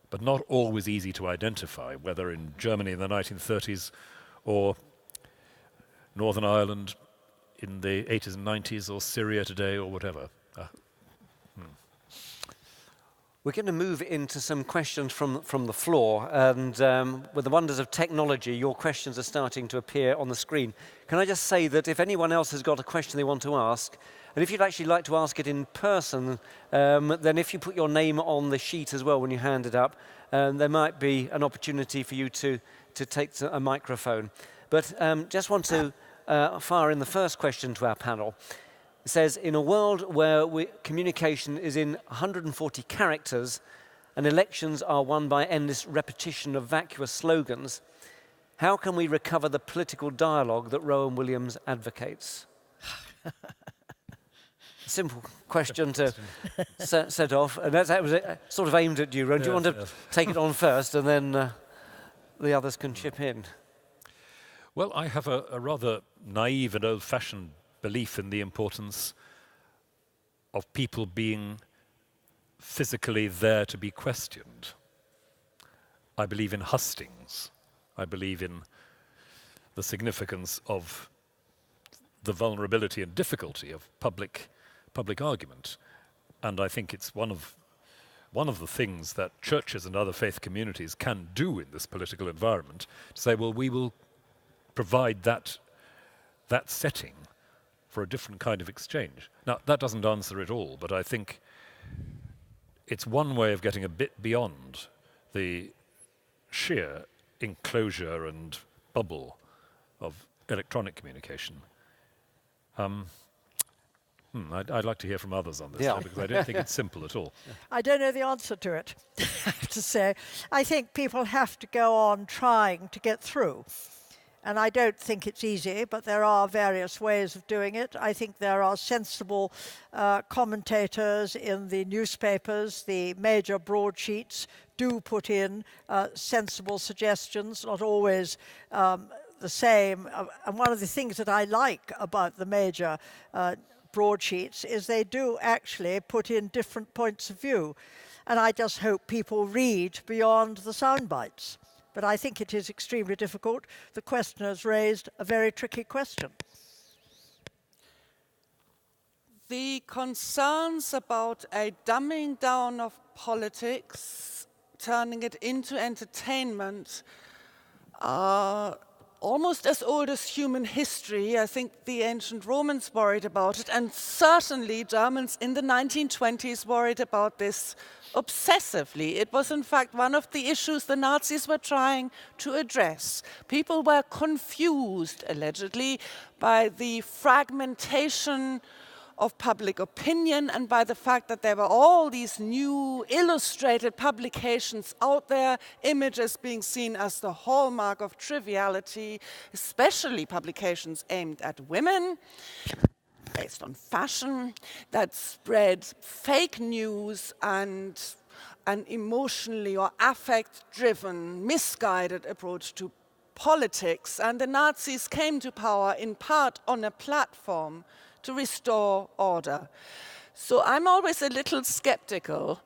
but not always easy to identify, whether in Germany in the 1930s or Northern Ireland in the 80s and 90s or Syria today or whatever. We're going to move into some questions from the floor, and with the wonders of technology, your questions are starting to appear on the screen. Can I just say that if anyone else has got a question they want to ask, and if you'd actually like to ask it in person, then if you put your name on the sheet as well when you hand it up, there might be an opportunity for you to take a microphone. But just want to fire in the first question to our panel. It says, in a world where communication is in 140 characters and elections are won by endless repetition of vacuous slogans, how can we recover the political dialogue that Rowan Williams advocates? Simple question to set off, and that was sort of aimed at you, Rowan. Do you want to take it on first, and then the others can chip in? Well, I have a rather naive and old-fashioned belief in the importance of people being physically there to be questioned. I believe in hustings. I believe in the significance of the vulnerability and difficulty of public argument. And I think it's one of the things that churches and other faith communities can do in this political environment, to say, well, we will provide that setting for a different kind of exchange. Now, that doesn't answer it all, but I think it's one way of getting a bit beyond the sheer enclosure and bubble of electronic communication. I'd like to hear from others on this, because I don't think it's simple at all. I don't know the answer to it, I have to say. I think people have to go on trying to get through. And I don't think it's easy, but there are various ways of doing it. I think there are sensible commentators in the newspapers. The major broadsheets do put in sensible suggestions, not always the same. And one of the things that I like about the major broadsheets is they do actually put in different points of view. And I just hope people read beyond the sound bites. But I think it is extremely difficult. The questioners raised a very tricky question. The concerns about a dumbing down of politics, turning it into entertainment, are almost as old as human history. I think the ancient Romans worried about it, and certainly Germans in the 1920s worried about this obsessively. It was in fact one of the issues the Nazis were trying to address. People were confused, allegedly, by the fragmentation of public opinion and by the fact that there were all these new illustrated publications out there, images being seen as the hallmark of triviality, especially publications aimed at women, based on fashion, that spread fake news and an emotionally or affect-driven, misguided approach to politics. And the Nazis came to power in part on a platform to restore order. So I'm always a little skeptical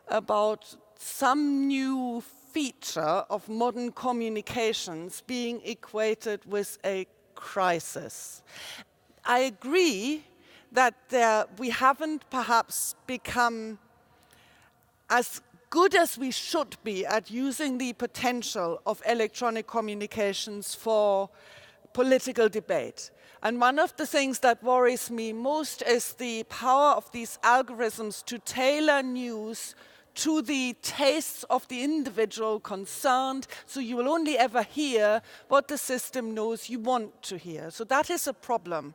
about some new feature of modern communications being equated with a crisis. I agree that we haven't perhaps become as good as we should be at using the potential of electronic communications for political debate. And one of the things that worries me most is the power of these algorithms to tailor news to the tastes of the individual concerned, so you will only ever hear what the system knows you want to hear. So that is a problem.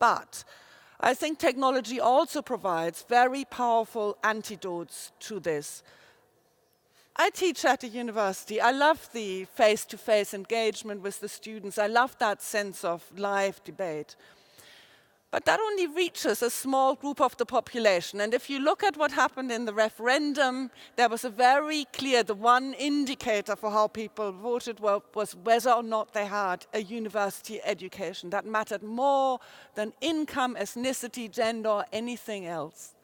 But I think technology also provides very powerful antidotes to this. I teach at a university. I love the face-to-face engagement with the students. I love that sense of live debate. But that only reaches a small group of the population. And if you look at what happened in the referendum, there was a very clear, the one indicator for how people voted was whether or not they had a university education. That mattered more than income, ethnicity, gender, or anything else.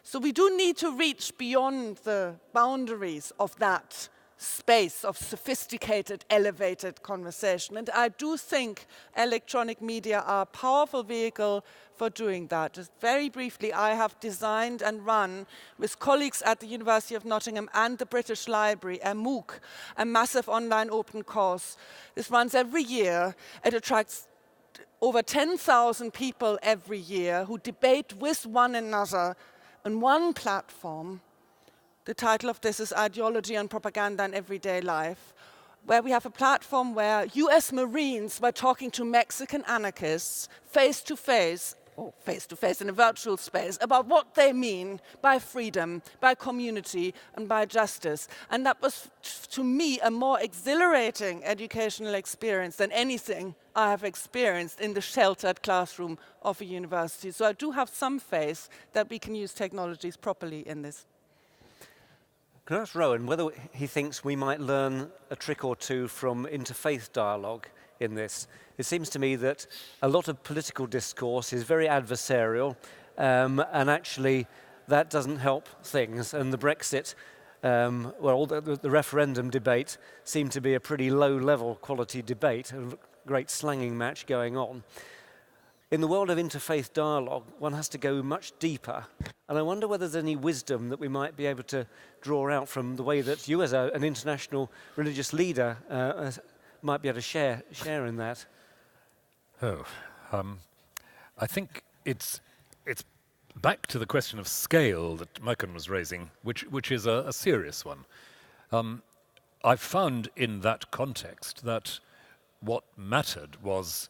So we do need to reach beyond the boundaries of that space of sophisticated, elevated conversation. And I do think electronic media are a powerful vehicle for doing that. Just very briefly, I have designed and run with colleagues at the University of Nottingham and the British Library a MOOC, a massive online open course. This runs every year. It attracts over 10,000 people every year who debate with one another on one platform. The title of this is Ideology and Propaganda in Everyday Life, where we have a platform where US Marines were talking to Mexican anarchists face-to-face, or face-to-face in a virtual space, about what they mean by freedom, by community, and by justice. And that was, to me, a more exhilarating educational experience than anything I have experienced in the sheltered classroom of a university. So I do have some faith that we can use technologies properly in this. Can I ask Rowan whether he thinks we might learn a trick or two from interfaith dialogue in this? It seems to me that a lot of political discourse is very adversarial, and actually that doesn't help things. And the Brexit, the referendum debate seemed to be a pretty low-level quality debate, a great slanging match going on. In the world of interfaith dialogue, one has to go much deeper. And I wonder whether there's any wisdom that we might be able to draw out from the way that you, as an international religious leader, might be able to share in that. I think it's back to the question of scale that Malcolm was raising, which is a serious one. I've found in that context that what mattered was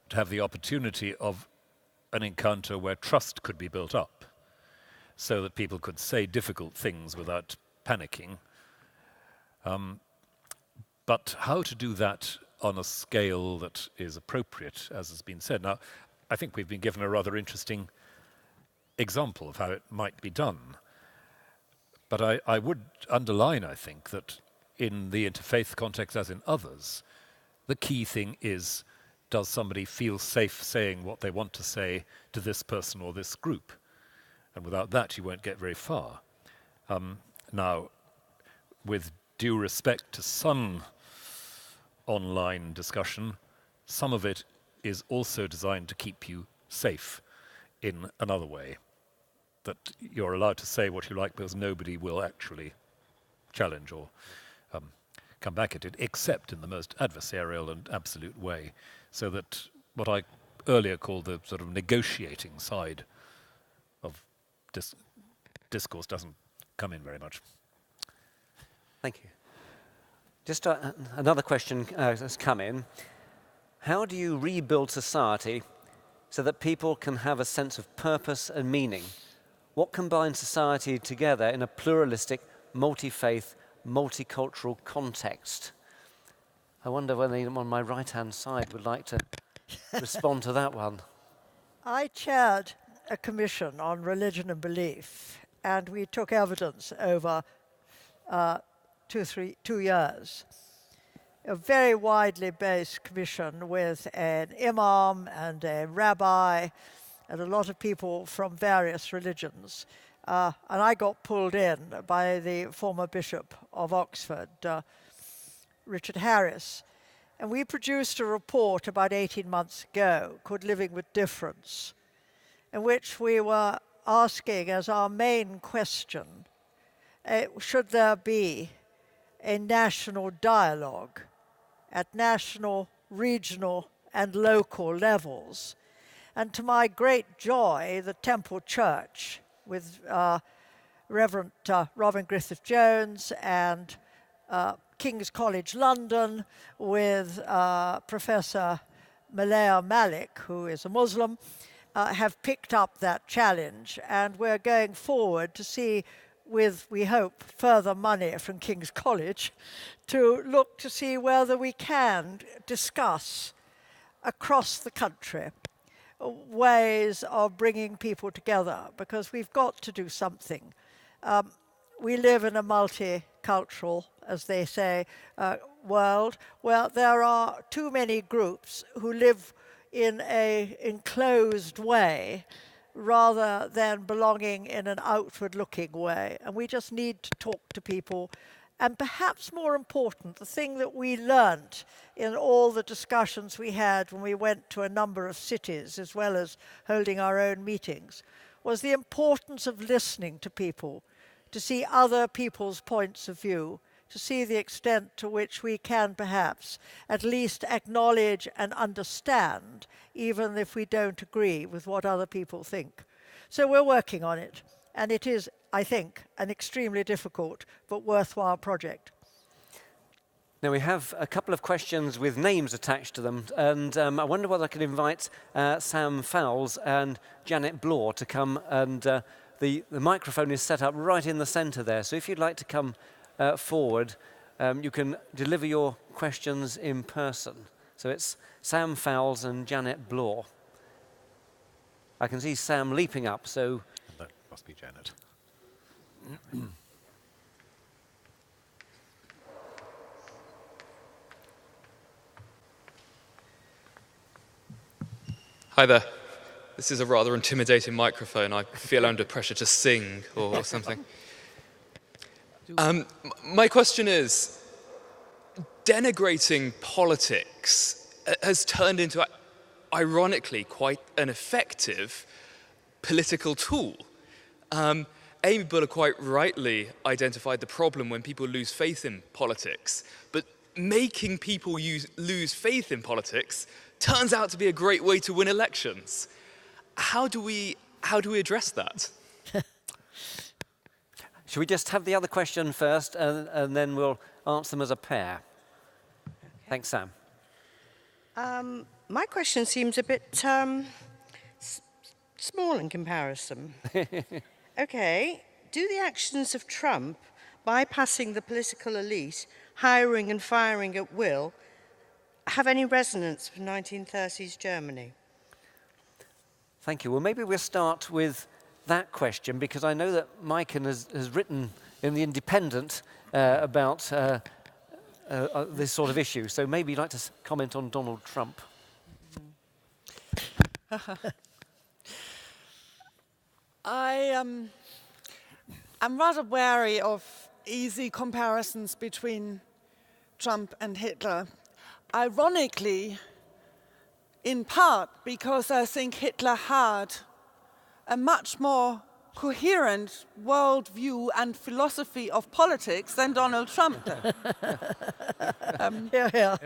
to have the opportunity of an encounter where trust could be built up, so that people could say difficult things without panicking. But how to do that on a scale that is appropriate, as has been said. Now, I think we've been given a rather interesting example of how it might be done. But I would underline, I think, that in the interfaith context, as in others, the key thing is, does somebody feel safe saying what they want to say to this person or this group? And without that, you won't get very far. Now, with due respect to some online discussion, some of it is also designed to keep you safe in another way, that you're allowed to say what you like because nobody will actually challenge or come back at it, except in the most adversarial and absolute way, so that what I earlier called the sort of negotiating side of discourse doesn't come in very much. Thank you. Just another question has come in. How do you rebuild society so that people can have a sense of purpose and meaning? What combines society together in a pluralistic, multi-faith, multicultural context? I wonder whether anyone on my right-hand side would like to respond to that one. I chaired a commission on religion and belief, and we took evidence over 2 years. A very widely based commission with an imam and a rabbi and a lot of people from various religions. And I got pulled in by the former Bishop of Oxford, Richard Harris. And we produced a report about 18 months ago called Living with Difference, in which we were asking as our main question, should there be a national dialogue at national, regional, and local levels? And to my great joy, the Temple Church, with Reverend Robin Griffith-Jones and King's College London, with Professor Malaya Malik, who is a Muslim, have picked up that challenge. And we're going forward to see, with, we hope, further money from King's College, to look to see whether we can discuss across the country ways of bringing people together, because we've got to do something. We live in a multicultural, as they say, world where there are too many groups who live in an enclosed way rather than belonging in an outward-looking way. And we just need to talk to people. And perhaps more important, the thing that we learnt in all the discussions we had when we went to a number of cities, as well as holding our own meetings, was the importance of listening to people, to see other people's points of view, to see the extent to which we can perhaps at least acknowledge and understand, even if we don't agree with what other people think. So we're working on it, and it is, I think, an extremely difficult but worthwhile project. Now we have a couple of questions with names attached to them, and I wonder whether I could invite Sam Fowles and Janet Blore to come, and the microphone is set up right in the centre there, so if you'd like to come forward, you can deliver your questions in person. So it's Sam Fowles and Janet Blore. I can see Sam leaping up, so... That must be Janet. Hi there. This is a rather intimidating microphone. I feel under pressure to sing or something. My question is, denigrating politics has turned into, ironically, quite an effective political tool. Amy Buller quite rightly identified the problem when people lose faith in politics, but making people lose faith in politics turns out to be a great way to win elections. How do we address that? Should we just have the other question first, and then we'll answer them as a pair? Okay. Thanks, Sam. My question seems a bit small in comparison. Okay, do the actions of Trump, bypassing the political elite, hiring and firing at will, have any resonance with 1930s Germany? Thank you. Well, maybe we'll start with that question, because I know that Maiken has written in The Independent about this sort of issue. So maybe you'd like to comment on Donald Trump. I'm rather wary of easy comparisons between Trump and Hitler. Ironically, in part because I think Hitler had a much more coherent worldview and philosophy of politics than Donald Trump did. Yeah.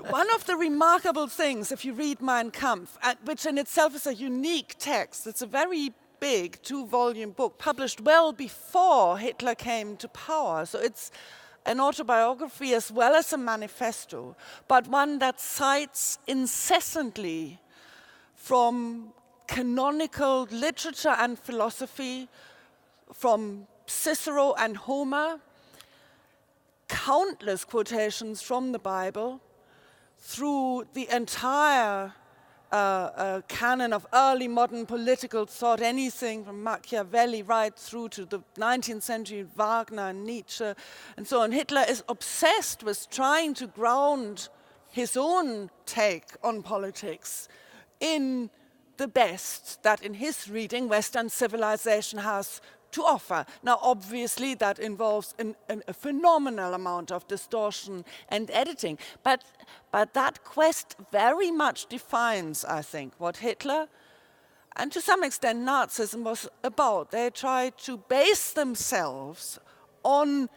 One of the remarkable things, if you read Mein Kampf, which in itself is a unique text, it's a very big 2-volume book published well before Hitler came to power. So it's an autobiography as well as a manifesto, but one that cites incessantly from canonical literature and philosophy, from Cicero and Homer, countless quotations from the Bible, through the entire canon of early modern political thought, anything from Machiavelli right through to the 19th century, Wagner and Nietzsche, and so on. Hitler is obsessed with trying to ground his own take on politics in the best that, in his reading, Western civilization has to offer. Now, obviously, that involves a phenomenal amount of distortion and editing. But that quest very much defines, I think, what Hitler and to some extent Nazism was about. They tried to base themselves on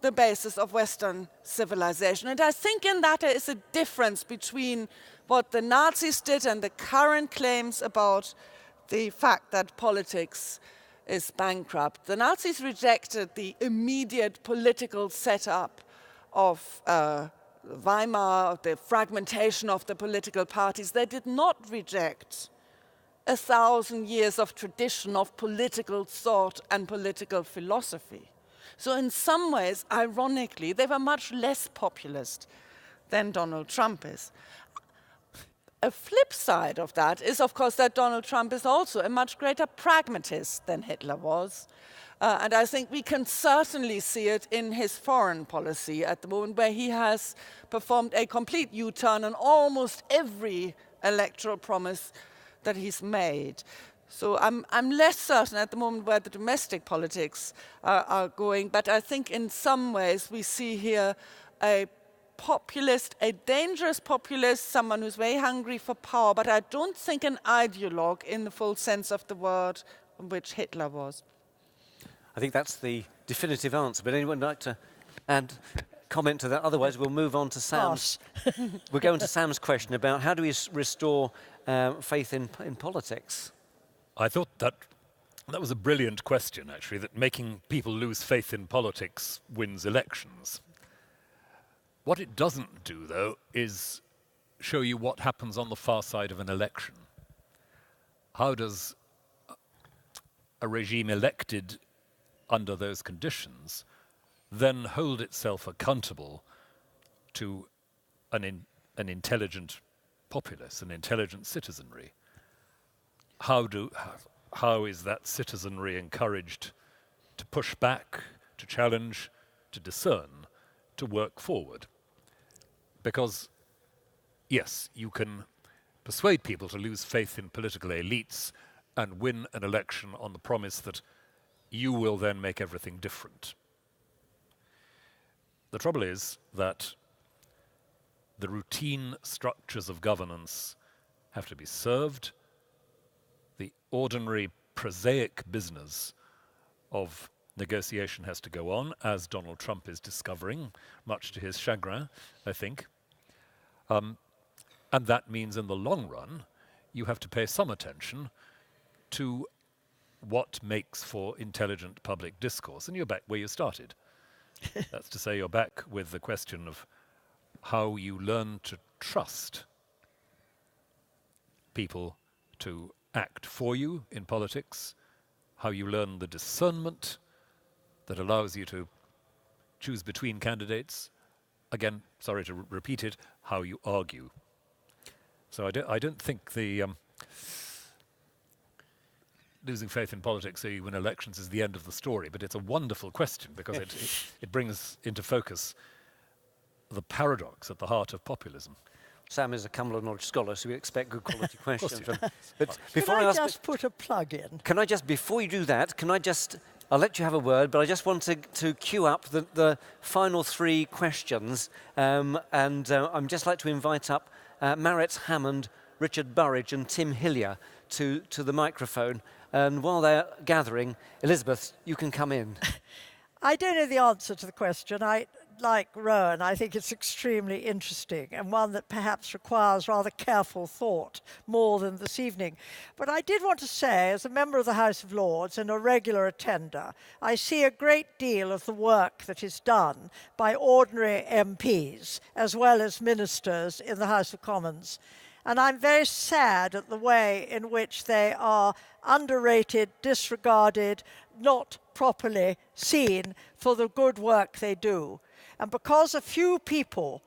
the basis of Western civilization. And I think in that there is a difference between what the Nazis did and the current claims about the fact that politics is bankrupt. The Nazis rejected the immediate political setup of Weimar, the fragmentation of the political parties. They did not reject 1,000 years of tradition of political thought and political philosophy. So in some ways, ironically, they were much less populist than Donald Trump is. A flip side of that is, of course, that Donald Trump is also a much greater pragmatist than Hitler was. And I think we can certainly see it in his foreign policy at the moment, where he has performed a complete U-turn on almost every electoral promise that he's made. So I'm less certain at the moment where the domestic politics are going, but I think in some ways we see here a populist, a dangerous populist, someone who's very hungry for power, but I don't think an ideologue in the full sense of the word, which Hitler was. I think that's the definitive answer, but anyone like to add comment to that? Otherwise, we'll move on to Sam's. We're going to Sam's question about how do we restore faith in politics? I thought that was a brilliant question, actually, that making people lose faith in politics wins elections. What it doesn't do, though, is show you what happens on the far side of an election. How does a regime elected under those conditions then hold itself accountable to an intelligent populace, an intelligent citizenry? How is that citizenry encouraged to push back, to challenge, to discern, to work forward? Because, yes, you can persuade people to lose faith in political elites and win an election on the promise that you will then make everything different. The trouble is that the routine structures of governance have to be served. The ordinary prosaic business of negotiation has to go on, as Donald Trump is discovering, much to his chagrin, I think. And that means in the long run, you have to pay some attention to what makes for intelligent public discourse. And you're back where you started. That's to say, you're back with the question of how you learn to trust people to act for you in politics, how you learn the discernment that allows you to choose between candidates. Again, sorry to repeat it, how you argue. So I don't think the losing faith in politics so you win elections is the end of the story, but it's a wonderful question because it brings into focus the paradox at the heart of populism. Sam is a Cumberland Lodge scholar, so we expect good quality questions. But before I just put a plug in? Can I just, before you do that, I'll let you have a word, but I just want to queue up the final three questions. I'd just like to invite up Marit Hammond, Richard Burridge and Tim Hillier to the microphone. And while they're gathering, Elizabeth, you can come in. I don't know the answer to the question. like Rowan, I think it's extremely interesting and one that perhaps requires rather careful thought more than this evening. But I did want to say, as a member of the House of Lords and a regular attender, I see a great deal of the work that is done by ordinary MPs as well as ministers in the House of Commons. And I'm very sad at the way in which they are underrated, disregarded, not properly seen for the good work they do. And because a few people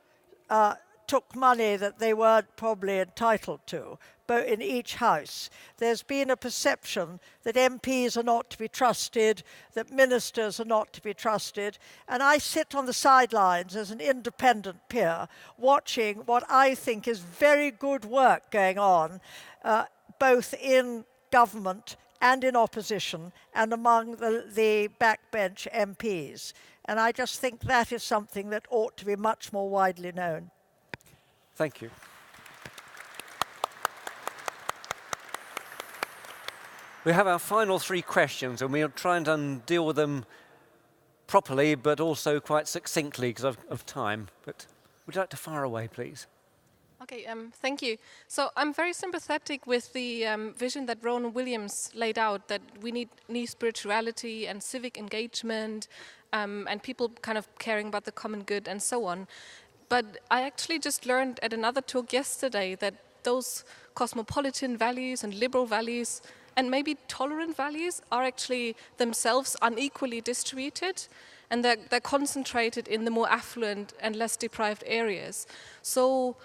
took money that they weren't probably entitled to, but in each house, there's been a perception that MPs are not to be trusted, that ministers are not to be trusted. And I sit on the sidelines as an independent peer, watching what I think is very good work going on, both in government and in opposition, and among the backbench MPs. And I just think that is something that ought to be much more widely known. Thank you. We have our final three questions, and we'll try and deal with them properly, but also quite succinctly because of time. But would you like to fire away, please? Okay, thank you. So I'm very sympathetic with the vision that Rowan Williams laid out, that we need new spirituality and civic engagement and people kind of caring about the common good and so on. But I actually just learned at another talk yesterday that those cosmopolitan values and liberal values and maybe tolerant values are actually themselves unequally distributed, and they're concentrated in the more affluent and less deprived areas. So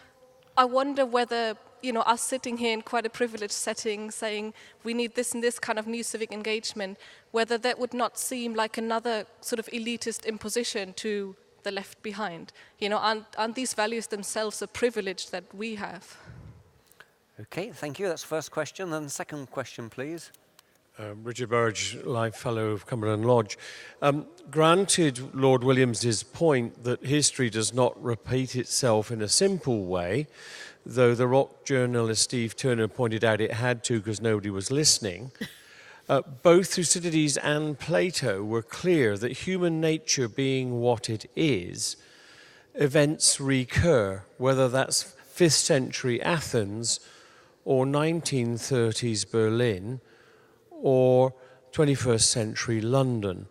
I wonder whether, us sitting here in quite a privileged setting saying we need this and this kind of new civic engagement, whether that would not seem like another sort of elitist imposition to the left behind. Aren't these values themselves a privilege that we have? Okay, thank you. That's the first question. Then the second question, please. Richard Burridge, Life Fellow of Cumberland Lodge. Granted Lord Williams's point that history does not repeat itself in a simple way, though the rock journalist Steve Turner pointed out it had to because nobody was listening, both Thucydides and Plato were clear that human nature being what it is, events recur, whether that's 5th century Athens or 1930s Berlin, or 21st century London.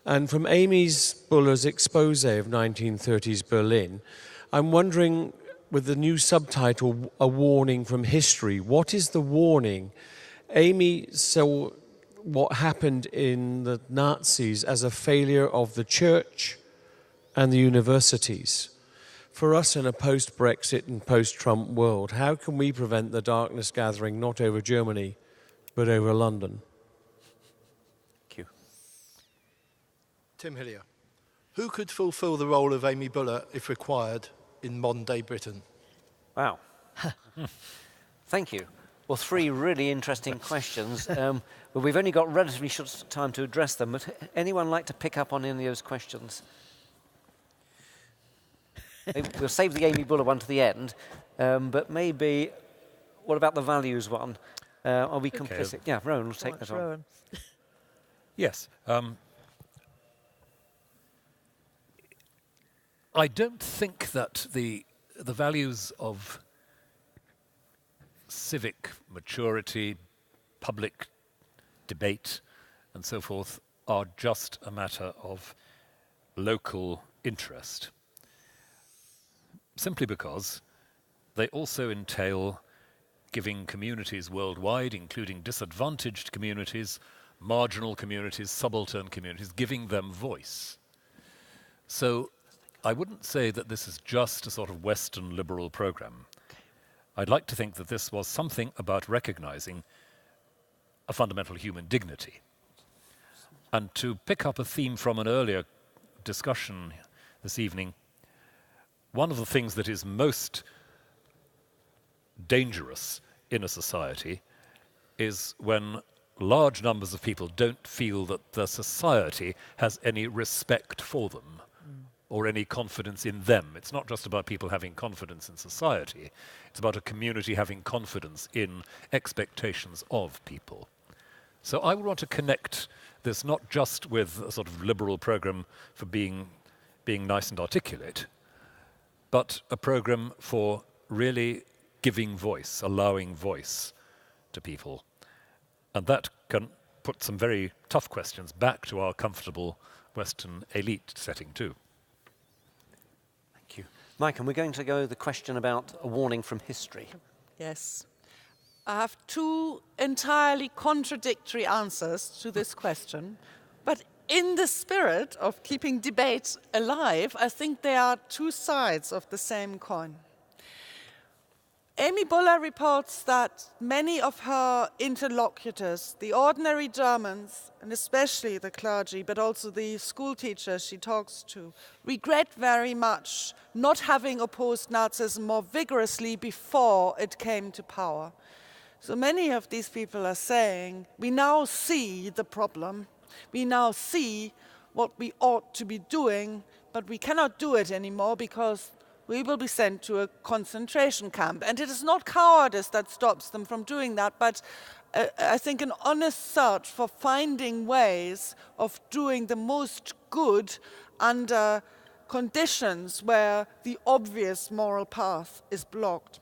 And from Amy Buller's expose of 1930s Berlin, I'm wondering, with the new subtitle, A Warning from History, what is the warning? Amy saw what happened in the Nazis as a failure of the church and the universities. For us in a post-Brexit and post-Trump world, how can we prevent the darkness gathering not over Germany, but over London? Thank you. Tim Hillier. Who could fulfil the role of Amy Buller, if required, in modern-day Britain? Wow. Thank you. Well, three really interesting questions. Well, we've only got relatively short time to address them, but anyone like to pick up on any of those questions? We'll save the Amy Buller one to the end, but maybe, what about the values one? Are we complicit? Yeah, Rowan will take that on. Yes. I don't think that the values of civic maturity, public debate, and so forth are just a matter of local interest. Simply because they also entail giving communities worldwide, including disadvantaged communities, marginal communities, subaltern communities, giving them voice. So I wouldn't say that this is just a sort of Western liberal program. I'd like to think that this was something about recognizing a fundamental human dignity. And to pick up a theme from an earlier discussion this evening, one of the things that is most dangerous in a society is when large numbers of people don't feel that the society has any respect for them or any confidence in them. It's not just about people having confidence in society. It's about a community having confidence in expectations of people. So I would want to connect this not just with a sort of liberal program for being being nice and articulate, but a program for really giving voice, allowing voice to people. And that can put some very tough questions back to our comfortable Western elite setting too. Thank you. Mike, and we're going to go the question about a warning from history. Yes. I have two entirely contradictory answers to this question, but in the spirit of keeping debate alive, I think there are two sides of the same coin. Amy Buller reports that many of her interlocutors, the ordinary Germans, and especially the clergy, but also the school teachers she talks to, regret very much not having opposed Nazism more vigorously before it came to power. So many of these people are saying, we now see the problem, we now see what we ought to be doing, but we cannot do it anymore because we will be sent to a concentration camp. And it is not cowardice that stops them from doing that, but I think an honest search for finding ways of doing the most good under conditions where the obvious moral path is blocked.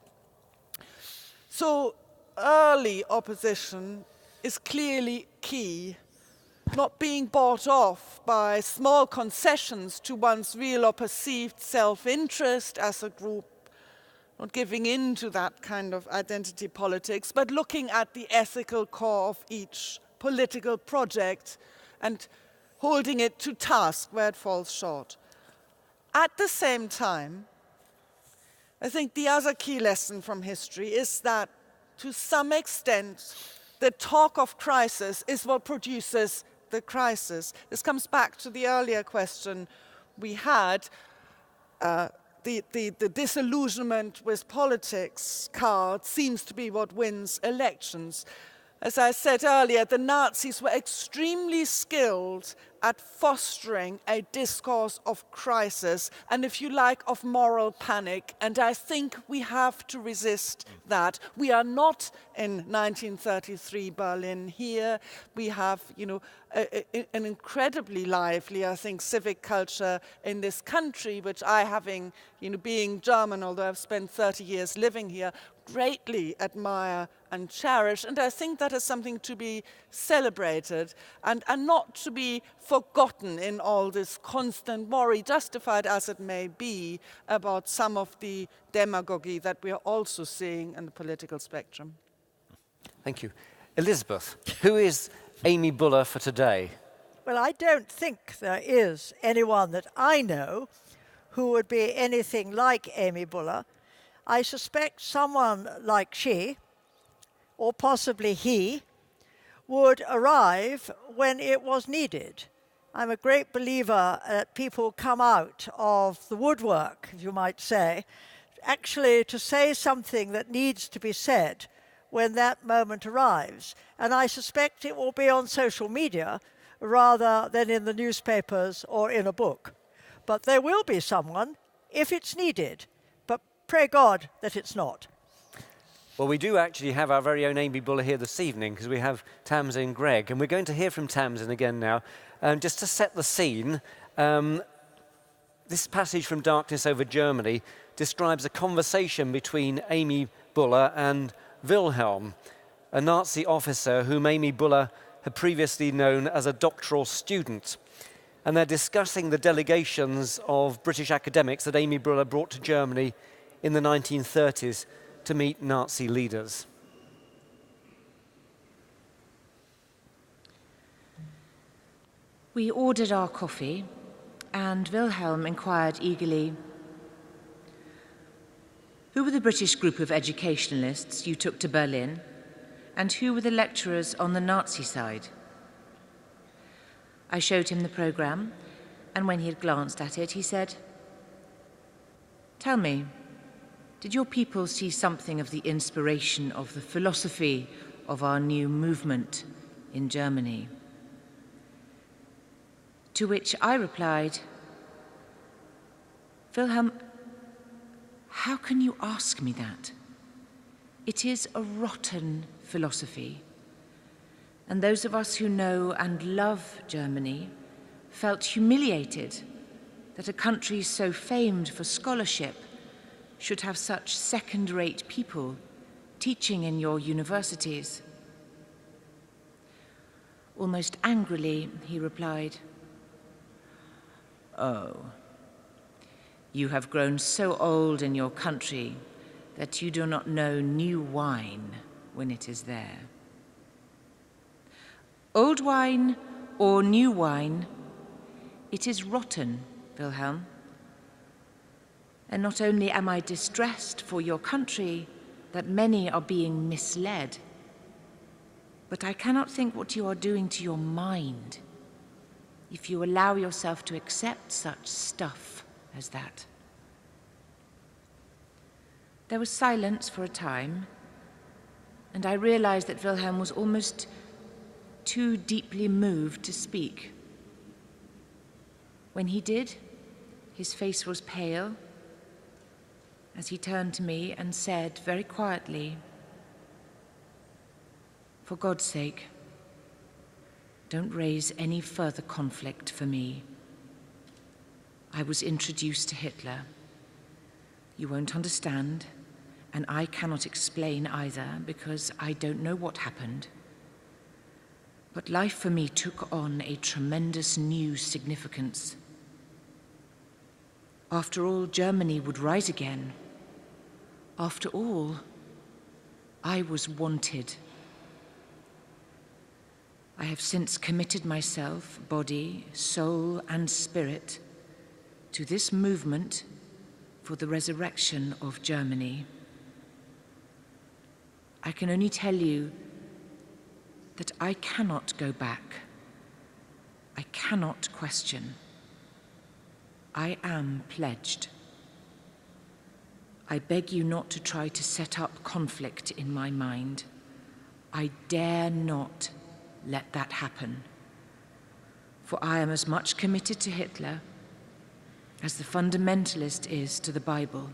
So early opposition is clearly key. Not being bought off by small concessions to one's real or perceived self-interest as a group, not giving in to that kind of identity politics, but looking at the ethical core of each political project and holding it to task where it falls short. At the same time, I think the other key lesson from history is that to some extent, the talk of crisis is what produces the crisis. This comes back to the earlier question we had, the disillusionment with politics card seems to be what wins elections. As I said earlier, the Nazis were extremely skilled at fostering a discourse of crisis and, if you like, of moral panic. And I think we have to resist that. We are not in 1933 Berlin here. We have, an incredibly lively, I think, civic culture in this country, which I, having, being German, although I've spent 30 years living here, greatly admire and cherish, and I think that is something to be celebrated and not to be forgotten in all this constant worry, justified as it may be, about some of the demagogy that we are also seeing in the political spectrum. Thank you. Elizabeth, who is Amy Buller for today? Well, I don't think there is anyone that I know who would be anything like Amy Buller. I suspect someone like she, or possibly he, would arrive when it was needed. I'm a great believer that people come out of the woodwork, if you might say, actually to say something that needs to be said when that moment arrives. And I suspect it will be on social media rather than in the newspapers or in a book. But there will be someone if it's needed. But pray God that it's not. Well, we do actually have our very own Amy Buller here this evening because we have Tamsin Gregg, and we're going to hear from Tamsin again now. Just to set the scene, this passage from Darkness Over Germany describes a conversation between Amy Buller and Wilhelm, a Nazi officer whom Amy Buller had previously known as a doctoral student. And they're discussing the delegations of British academics that Amy Buller brought to Germany in the 1930s to meet Nazi leaders. We ordered our coffee, and Wilhelm inquired eagerly, "Who were the British group of educationalists you took to Berlin, and who were the lecturers on the Nazi side?" I showed him the programme, and when he had glanced at it, he said, "Tell me, did your people see something of the inspiration of the philosophy of our new movement in Germany?" To which I replied, "Wilhelm, how can you ask me that? It is a rotten philosophy. And those of us who know and love Germany felt humiliated that a country so famed for scholarship should have such second-rate people teaching in your universities? Almost angrily, he replied, "Oh, you have grown so old in your country that you do not know new wine when it is there. Old wine or new wine, it is rotten, Wilhelm. And not only am I distressed for your country that many are being misled, but I cannot think what you are doing to your mind if you allow yourself to accept such stuff as that." There was silence for a time, and I realized that Wilhelm was almost too deeply moved to speak. When he did, his face was pale as he turned to me and said very quietly, "For God's sake, don't raise any further conflict for me. I was introduced to Hitler. You won't understand, and I cannot explain either because I don't know what happened. But life for me took on a tremendous new significance. After all, Germany would rise again. After all, I was wanted. I have since committed myself, body, soul, and spirit, to this movement for the resurrection of Germany. I can only tell you that I cannot go back. I cannot question. I am pledged. I beg you not to try to set up conflict in my mind. I dare not let that happen. For I am as much committed to Hitler as the fundamentalist is to the Bible.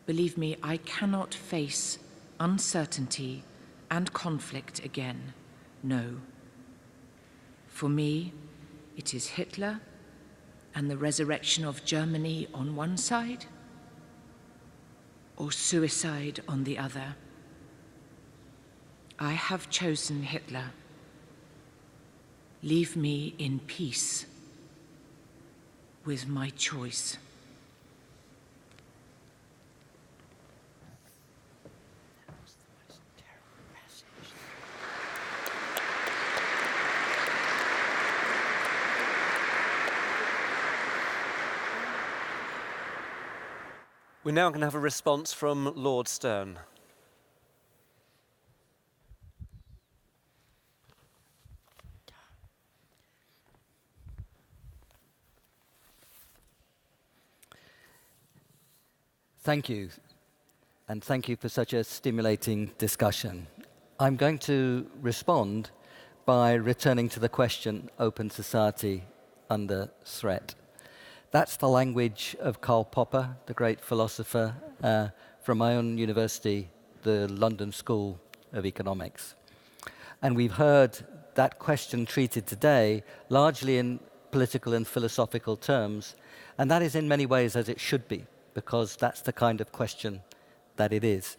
Believe me, I cannot face uncertainty and conflict again. No. For me, it is Hitler and the resurrection of Germany on one side, or suicide on the other. I have chosen Hitler. Leave me in peace with my choice." We're now going to have a response from Lord Stern. Thank you, and thank you for such a stimulating discussion. I'm going to respond by returning to the question, open society under threat. That's the language of Karl Popper, the great philosopher from my own university, the London School of Economics. And we've heard that question treated today largely in political and philosophical terms, and that is in many ways as it should be, because that's the kind of question that it is.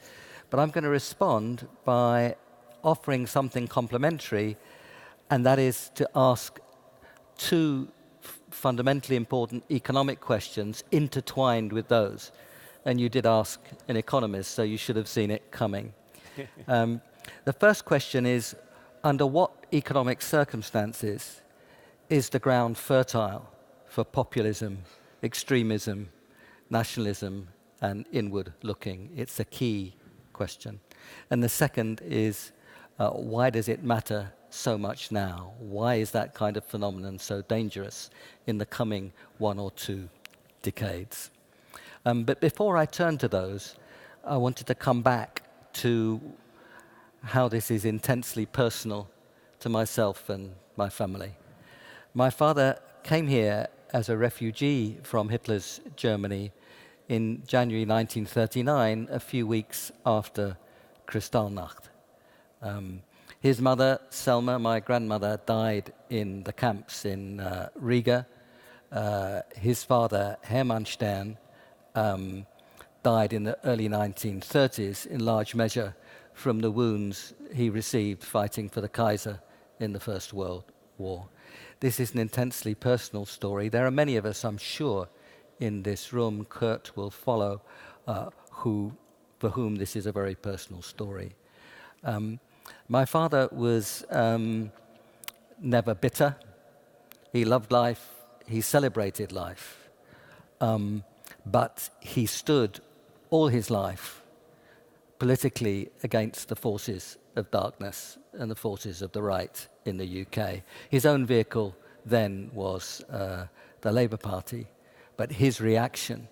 But I'm going to respond by offering something complementary, and that is to ask two fundamentally important economic questions intertwined with those. And you did ask an economist, so you should have seen it coming. The first question is, under what economic circumstances is the ground fertile for populism, extremism, nationalism, and inward looking? It's a key question. And the second is, why does it matter so much now? Why is that kind of phenomenon so dangerous in the coming 1 or 2 decades? But before I turn to those, I wanted to come back to how this is intensely personal to myself and my family. My father came here as a refugee from Hitler's Germany in January 1939, a few weeks after Kristallnacht. His mother, Selma, my grandmother, died in the camps in Riga His father, Hermann Stern, died in the early 1930s, in large measure from the wounds he received fighting for the Kaiser in the First World War. This is an intensely personal story. There are many of us, I'm sure, in this room, Kurt will follow, for whom this is a very personal story. My father was never bitter. He loved life. He celebrated life. But he stood all his life politically against the forces of darkness and the forces of the right in the UK. His own vehicle then was the Labour Party, but his reaction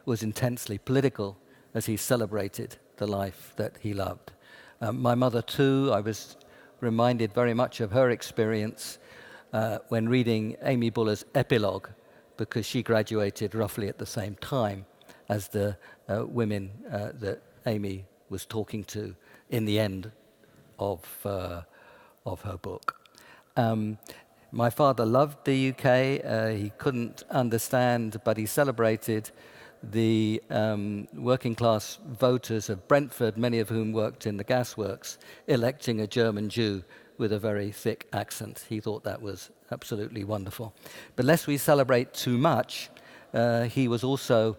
was intensely political as he celebrated the life that he loved. My mother too, I was reminded very much of her experience when reading Amy Buller's epilogue, because she graduated roughly at the same time as the women that Amy was talking to in the end of her book. My father loved the UK. He couldn't understand, but he celebrated the working class voters of Brentford, many of whom worked in the gasworks, electing a German Jew with a very thick accent. He thought that was absolutely wonderful. But lest we celebrate too much, he was also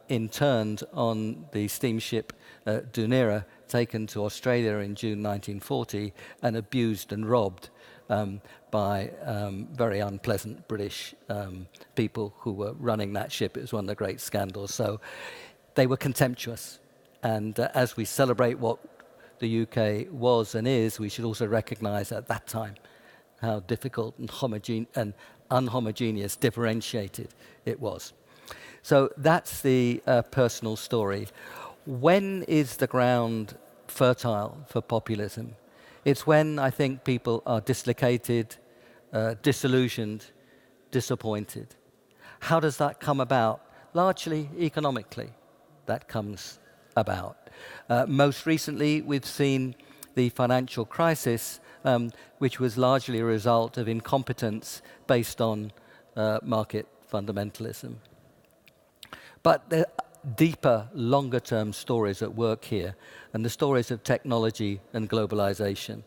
interned on the steamship Dunera, taken to Australia in June 1940, and abused and robbed by very unpleasant British people who were running that ship. It was one of the great scandals. So they were contemptuous. And as we celebrate what the UK was and is, we should also recognize at that time how difficult and unhomogeneous, differentiated it was. So that's the personal story. When is the ground fertile for populism? It's when I think people are dislocated, disillusioned, disappointed. How does that come about? Largely economically, that comes about. Most recently, we've seen the financial crisis, which was largely a result of incompetence based on market fundamentalism. But there are deeper, longer-term stories at work here, and the stories of technology and globalization.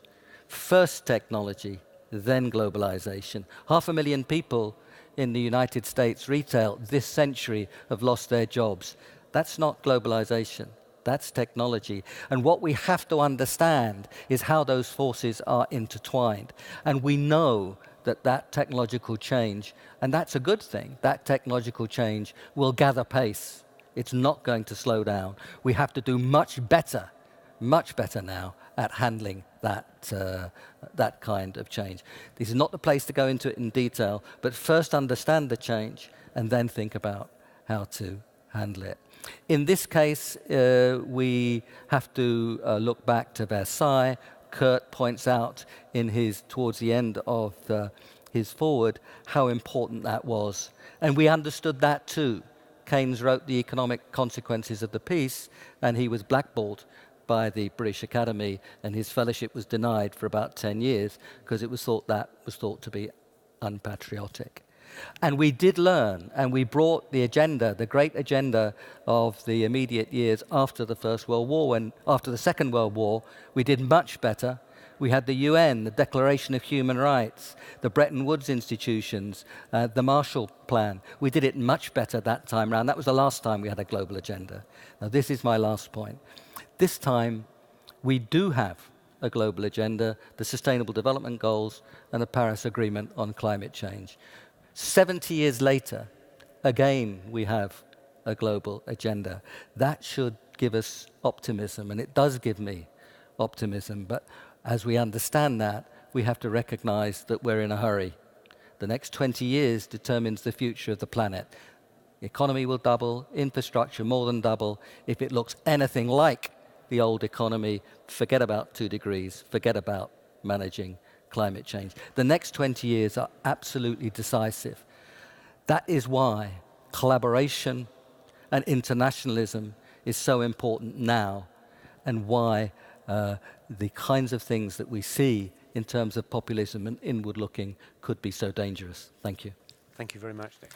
First technology, then globalization. 500,000 people in the United States retail this century have lost their jobs. That's not globalization. That's technology. And what we have to understand is how those forces are intertwined. And we know that technological change, and that's a good thing, that technological change will gather pace. It's not going to slow down. We have to do much better now at handling that kind of change. This is not the place to go into it in detail, but first understand the change and then think about how to handle it. In this case, we have to look back to Versailles. Kurt points out towards the end of his foreword how important that was. And we understood that too. Keynes wrote The Economic Consequences of the Peace, and he was blackballed by the British Academy, and his fellowship was denied for about 10 years because it was thought to be unpatriotic. And we did learn, and we brought the agenda, the great agenda of the immediate years after the First World War, and after the Second World War, we did much better. We had the UN, the Declaration of Human Rights, the Bretton Woods institutions, the Marshall Plan. We did it much better that time round. That was the last time we had a global agenda. Now, this is my last point. This time, we do have a global agenda, the Sustainable Development Goals, and the Paris Agreement on climate change. 70 years later, again, we have a global agenda. That should give us optimism, and it does give me optimism. But as we understand that, we have to recognize that we're in a hurry. The next 20 years determines the future of the planet. The economy will double, infrastructure more than double. If it looks anything like the old economy, forget about 2 degrees, forget about managing climate change. The next 20 years are absolutely decisive. That is why collaboration and internationalism is so important now, and why the kinds of things that we see in terms of populism and inward looking could be so dangerous. Thank you. Thank you very much, Nick.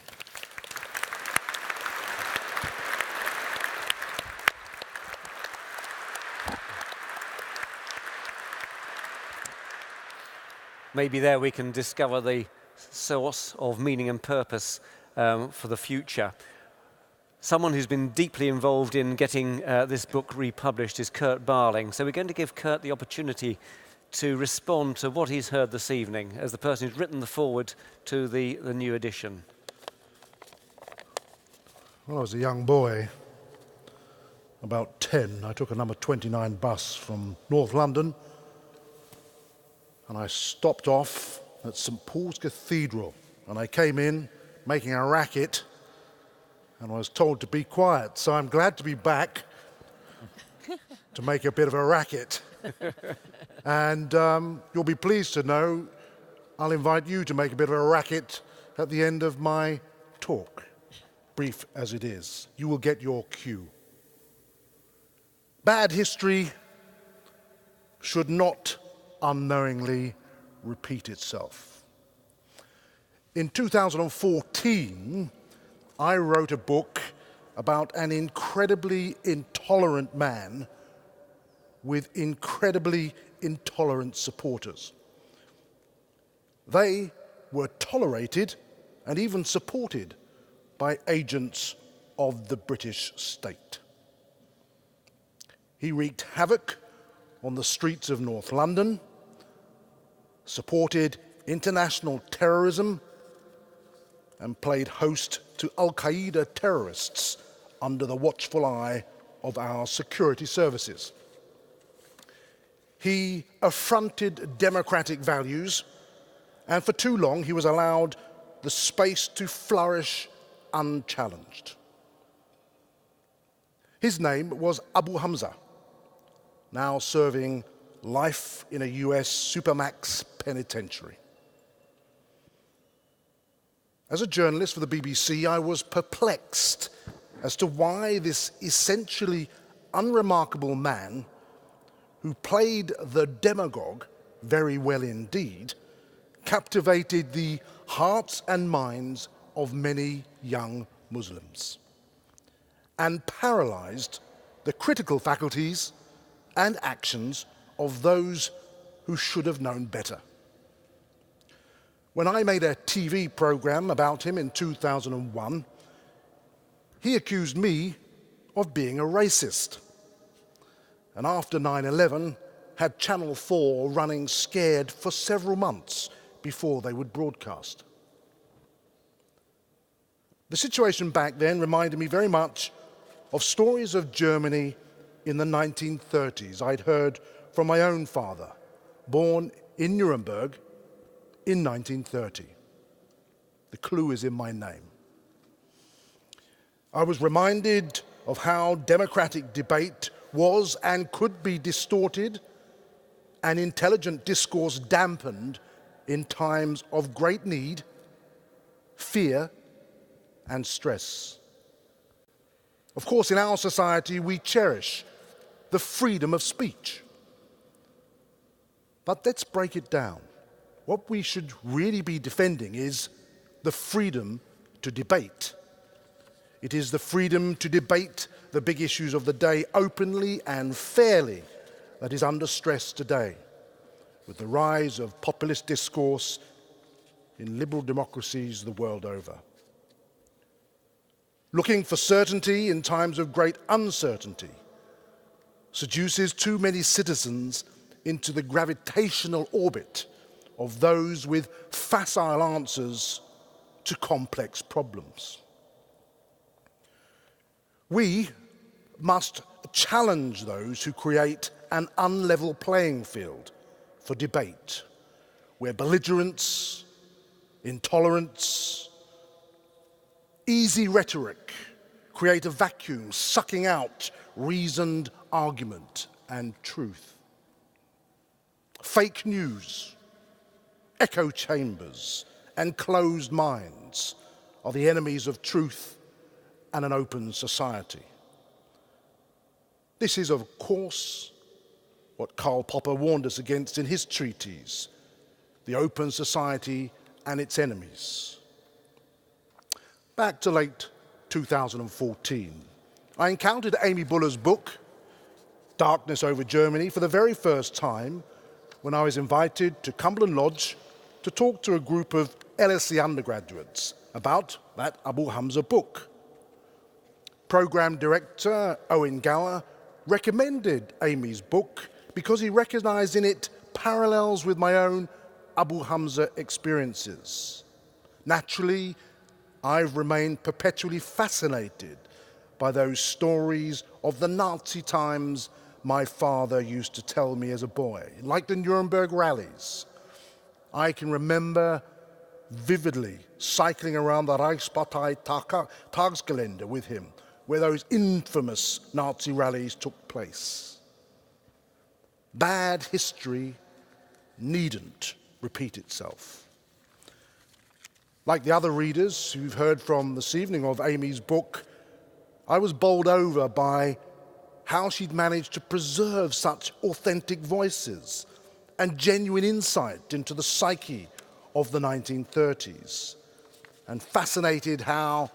Maybe there we can discover the source of meaning and purpose for the future. Someone who's been deeply involved in getting this book republished is Kurt Barling. So we're going to give Kurt the opportunity to respond to what he's heard this evening as the person who's written the foreword to the new edition. When I was a young boy, about 10, I took a number 29 bus from North London, and I stopped off at St Paul's Cathedral, and I came in making a racket, and I was told to be quiet. So I'm glad to be back to make a bit of a racket. And you'll be pleased to know I'll invite you to make a bit of a racket at the end of my talk, brief as it is. You will get your cue. Bad history should not unknowingly repeat itself. In 2014, I wrote a book about an incredibly intolerant man with incredibly intolerant supporters. They were tolerated and even supported by agents of the British state. He wreaked havoc on the streets of North London, supported international terrorism, and played host to Al-Qaeda terrorists under the watchful eye of our security services. He affronted democratic values, and for too long he was allowed the space to flourish unchallenged. His name was Abu Hamza, now serving life in a US Supermax penitentiary. As a journalist for the BBC, I was perplexed as to why this essentially unremarkable man, who played the demagogue very well indeed, captivated the hearts and minds of many young Muslims and paralyzed the critical faculties and actions of those who should have known better. When I made a TV program about him in 2001, he accused me of being a racist. And after 9/11, had Channel 4 running scared for several months before they would broadcast. The situation back then reminded me very much of stories of Germany in the 1930s I'd heard from my own father, born in Nuremberg in 1930. The clue is in my name. I was reminded of how democratic debate was and could be distorted and intelligent discourse dampened in times of great need, fear, and stress. Of course, in our society, we cherish the freedom of speech. But let's break it down. What we should really be defending is the freedom to debate. It is the freedom to debate the big issues of the day openly and fairly that is under stress today, with the rise of populist discourse in liberal democracies the world over. Looking for certainty in times of great uncertainty seduces too many citizens into the gravitational orbit of those with facile answers to complex problems. We must challenge those who create an unlevel playing field for debate, where belligerence, intolerance, easy rhetoric create a vacuum, sucking out reasoned argument and truth. Fake news, echo chambers, and closed minds are the enemies of truth and an open society. This is, of course, what Karl Popper warned us against in his treatise, The Open Society and Its Enemies. back to late 2014, I encountered Amy Buller's book, Darkness Over Germany, for the very first time when I was invited to Cumberland Lodge to talk to a group of LSE undergraduates about that Abu Hamza book. Program director Owen Gower recommended Amy's book because he recognized in it parallels with my own Abu Hamza experiences. Naturally, I've remained perpetually fascinated by those stories of the Nazi times my father used to tell me as a boy, like the Nuremberg rallies. I can remember vividly cycling around the Reichspartei Tagsgelände with him, where those infamous Nazi rallies took place. Bad history needn't repeat itself. Like the other readers who've heard from this evening of Amy's book, I was bowled over by how she'd managed to preserve such authentic voices and genuine insight into the psyche of the 1930s, and fascinated how,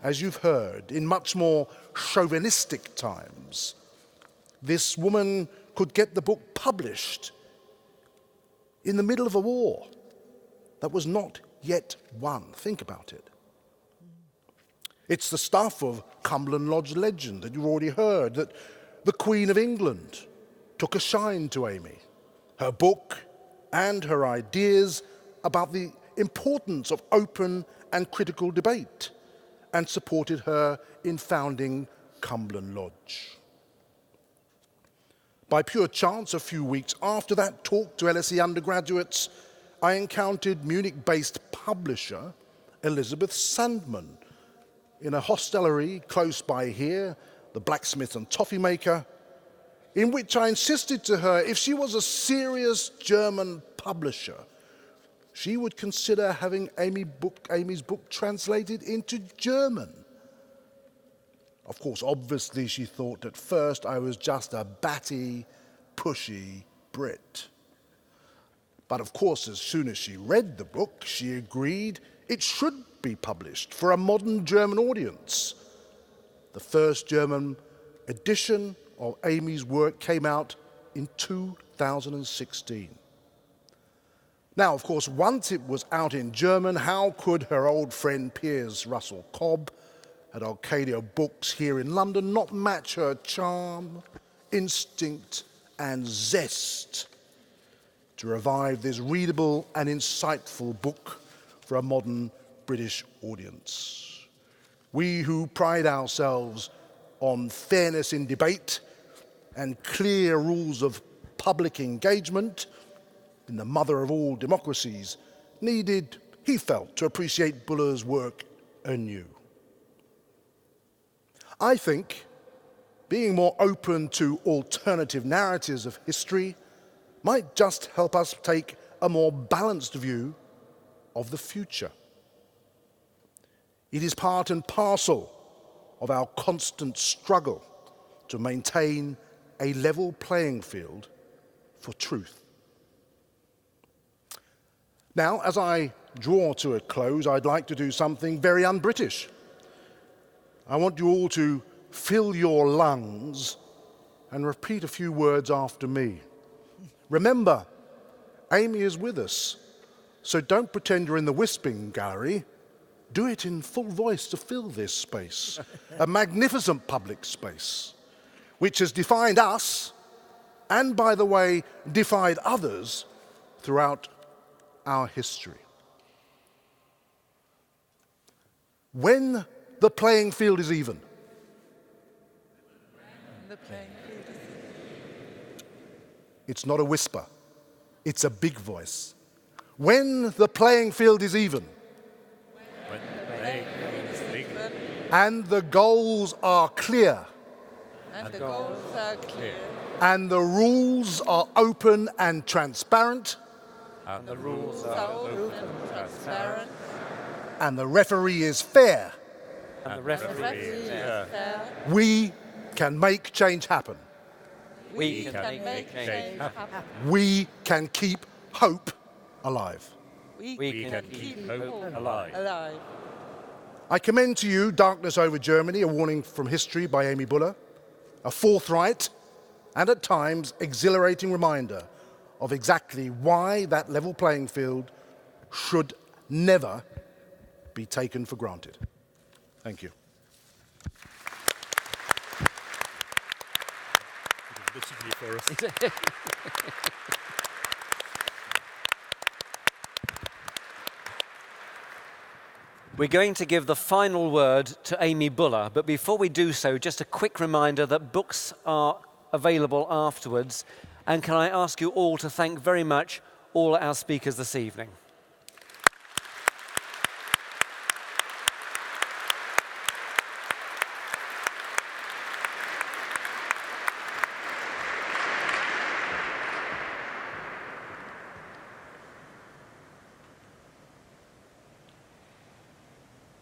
as you've heard, in much more chauvinistic times, this woman could get the book published in the middle of a war that was not yet won. Think about it. It's the stuff of Cumberland Lodge legend that you've already heard, that the Queen of England took a shine to Amy. Her book and her ideas about the importance of open and critical debate, and supported her in founding Cumberland Lodge. By pure chance, a few weeks after that talk to LSE undergraduates, I encountered Munich-based publisher Elizabeth Sandman in a hostelry close by here, the Blacksmith and Toffee Maker, in which I insisted to her if she was a serious German publisher, she would consider having Amy's book translated into German. Of course, obviously, she thought at first I was just a batty, pushy Brit. But of course, as soon as she read the book, she agreed it should be published for a modern German audience. The first German edition of Amy's work came out in 2016. Now, of course, once it was out in German, how could her old friend Piers Russell Cobb at Arcadia Books here in London not match her charm, instinct, and zest to revive this readable and insightful book for a modern British audience? We who pride ourselves on fairness in debate and clear rules of public engagement in the mother of all democracies, needed, he felt, to appreciate Buller's work anew. I think being more open to alternative narratives of history might just help us take a more balanced view of the future. It is part and parcel of our constant struggle to maintain a level playing field for truth. Now, as I draw to a close, I'd like to do something very un-British. I want you all to fill your lungs and repeat a few words after me. Remember, Amy is with us, so don't pretend you're in the Whispering Gallery. Do it in full voice to fill this space, a magnificent public space, which has defined us, and by the way, defied others throughout our history. When the playing field is even, it's not a whisper, it's a big voice. When the playing field is even, and the goals are clear, and the rules are open and transparent, and the rules are open and transparent, and the referee is fair, and the referee is fair, we can make change happen. We can make change happen. We can keep hope alive. We can keep hope alive. I commend to you Darkness Over Germany, a warning from history by Amy Buller, a forthright and at times exhilarating reminder of exactly why that level playing field should never be taken for granted. Thank you. We're going to give the final word to Amy Buller, but before we do so, just a quick reminder that books are available afterwards. And can I ask you all to thank very much all our speakers this evening.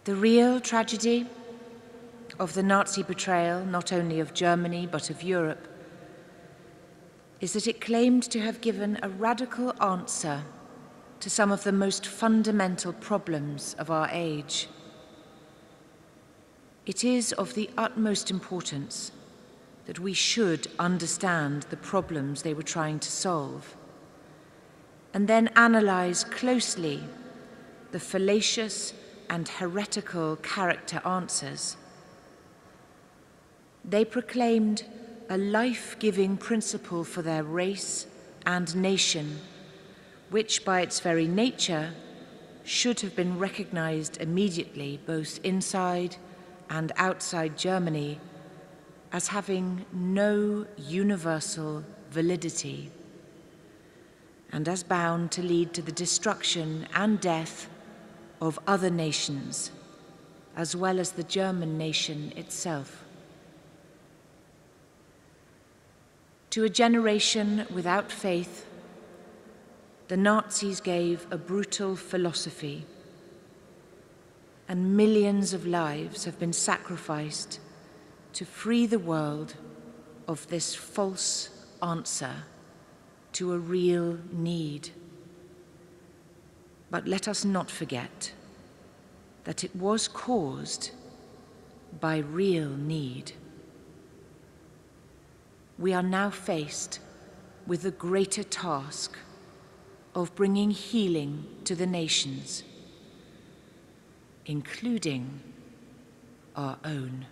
The real tragedy of the Nazi betrayal, not only of Germany but of Europe, is that it claimed to have given a radical answer to some of the most fundamental problems of our age. It is of the utmost importance that we should understand the problems they were trying to solve, and then analyze closely the fallacious and heretical character answers. They proclaimed a life-giving principle for their race and nation, which by its very nature should have been recognized immediately, both inside and outside Germany, as having no universal validity, and as bound to lead to the destruction and death of other nations, as well as the German nation itself. To a generation without faith, the Nazis gave a brutal philosophy, and millions of lives have been sacrificed to free the world of this false answer to a real need. But let us not forget that it was caused by real need. We are now faced with the greater task of bringing healing to the nations, including our own.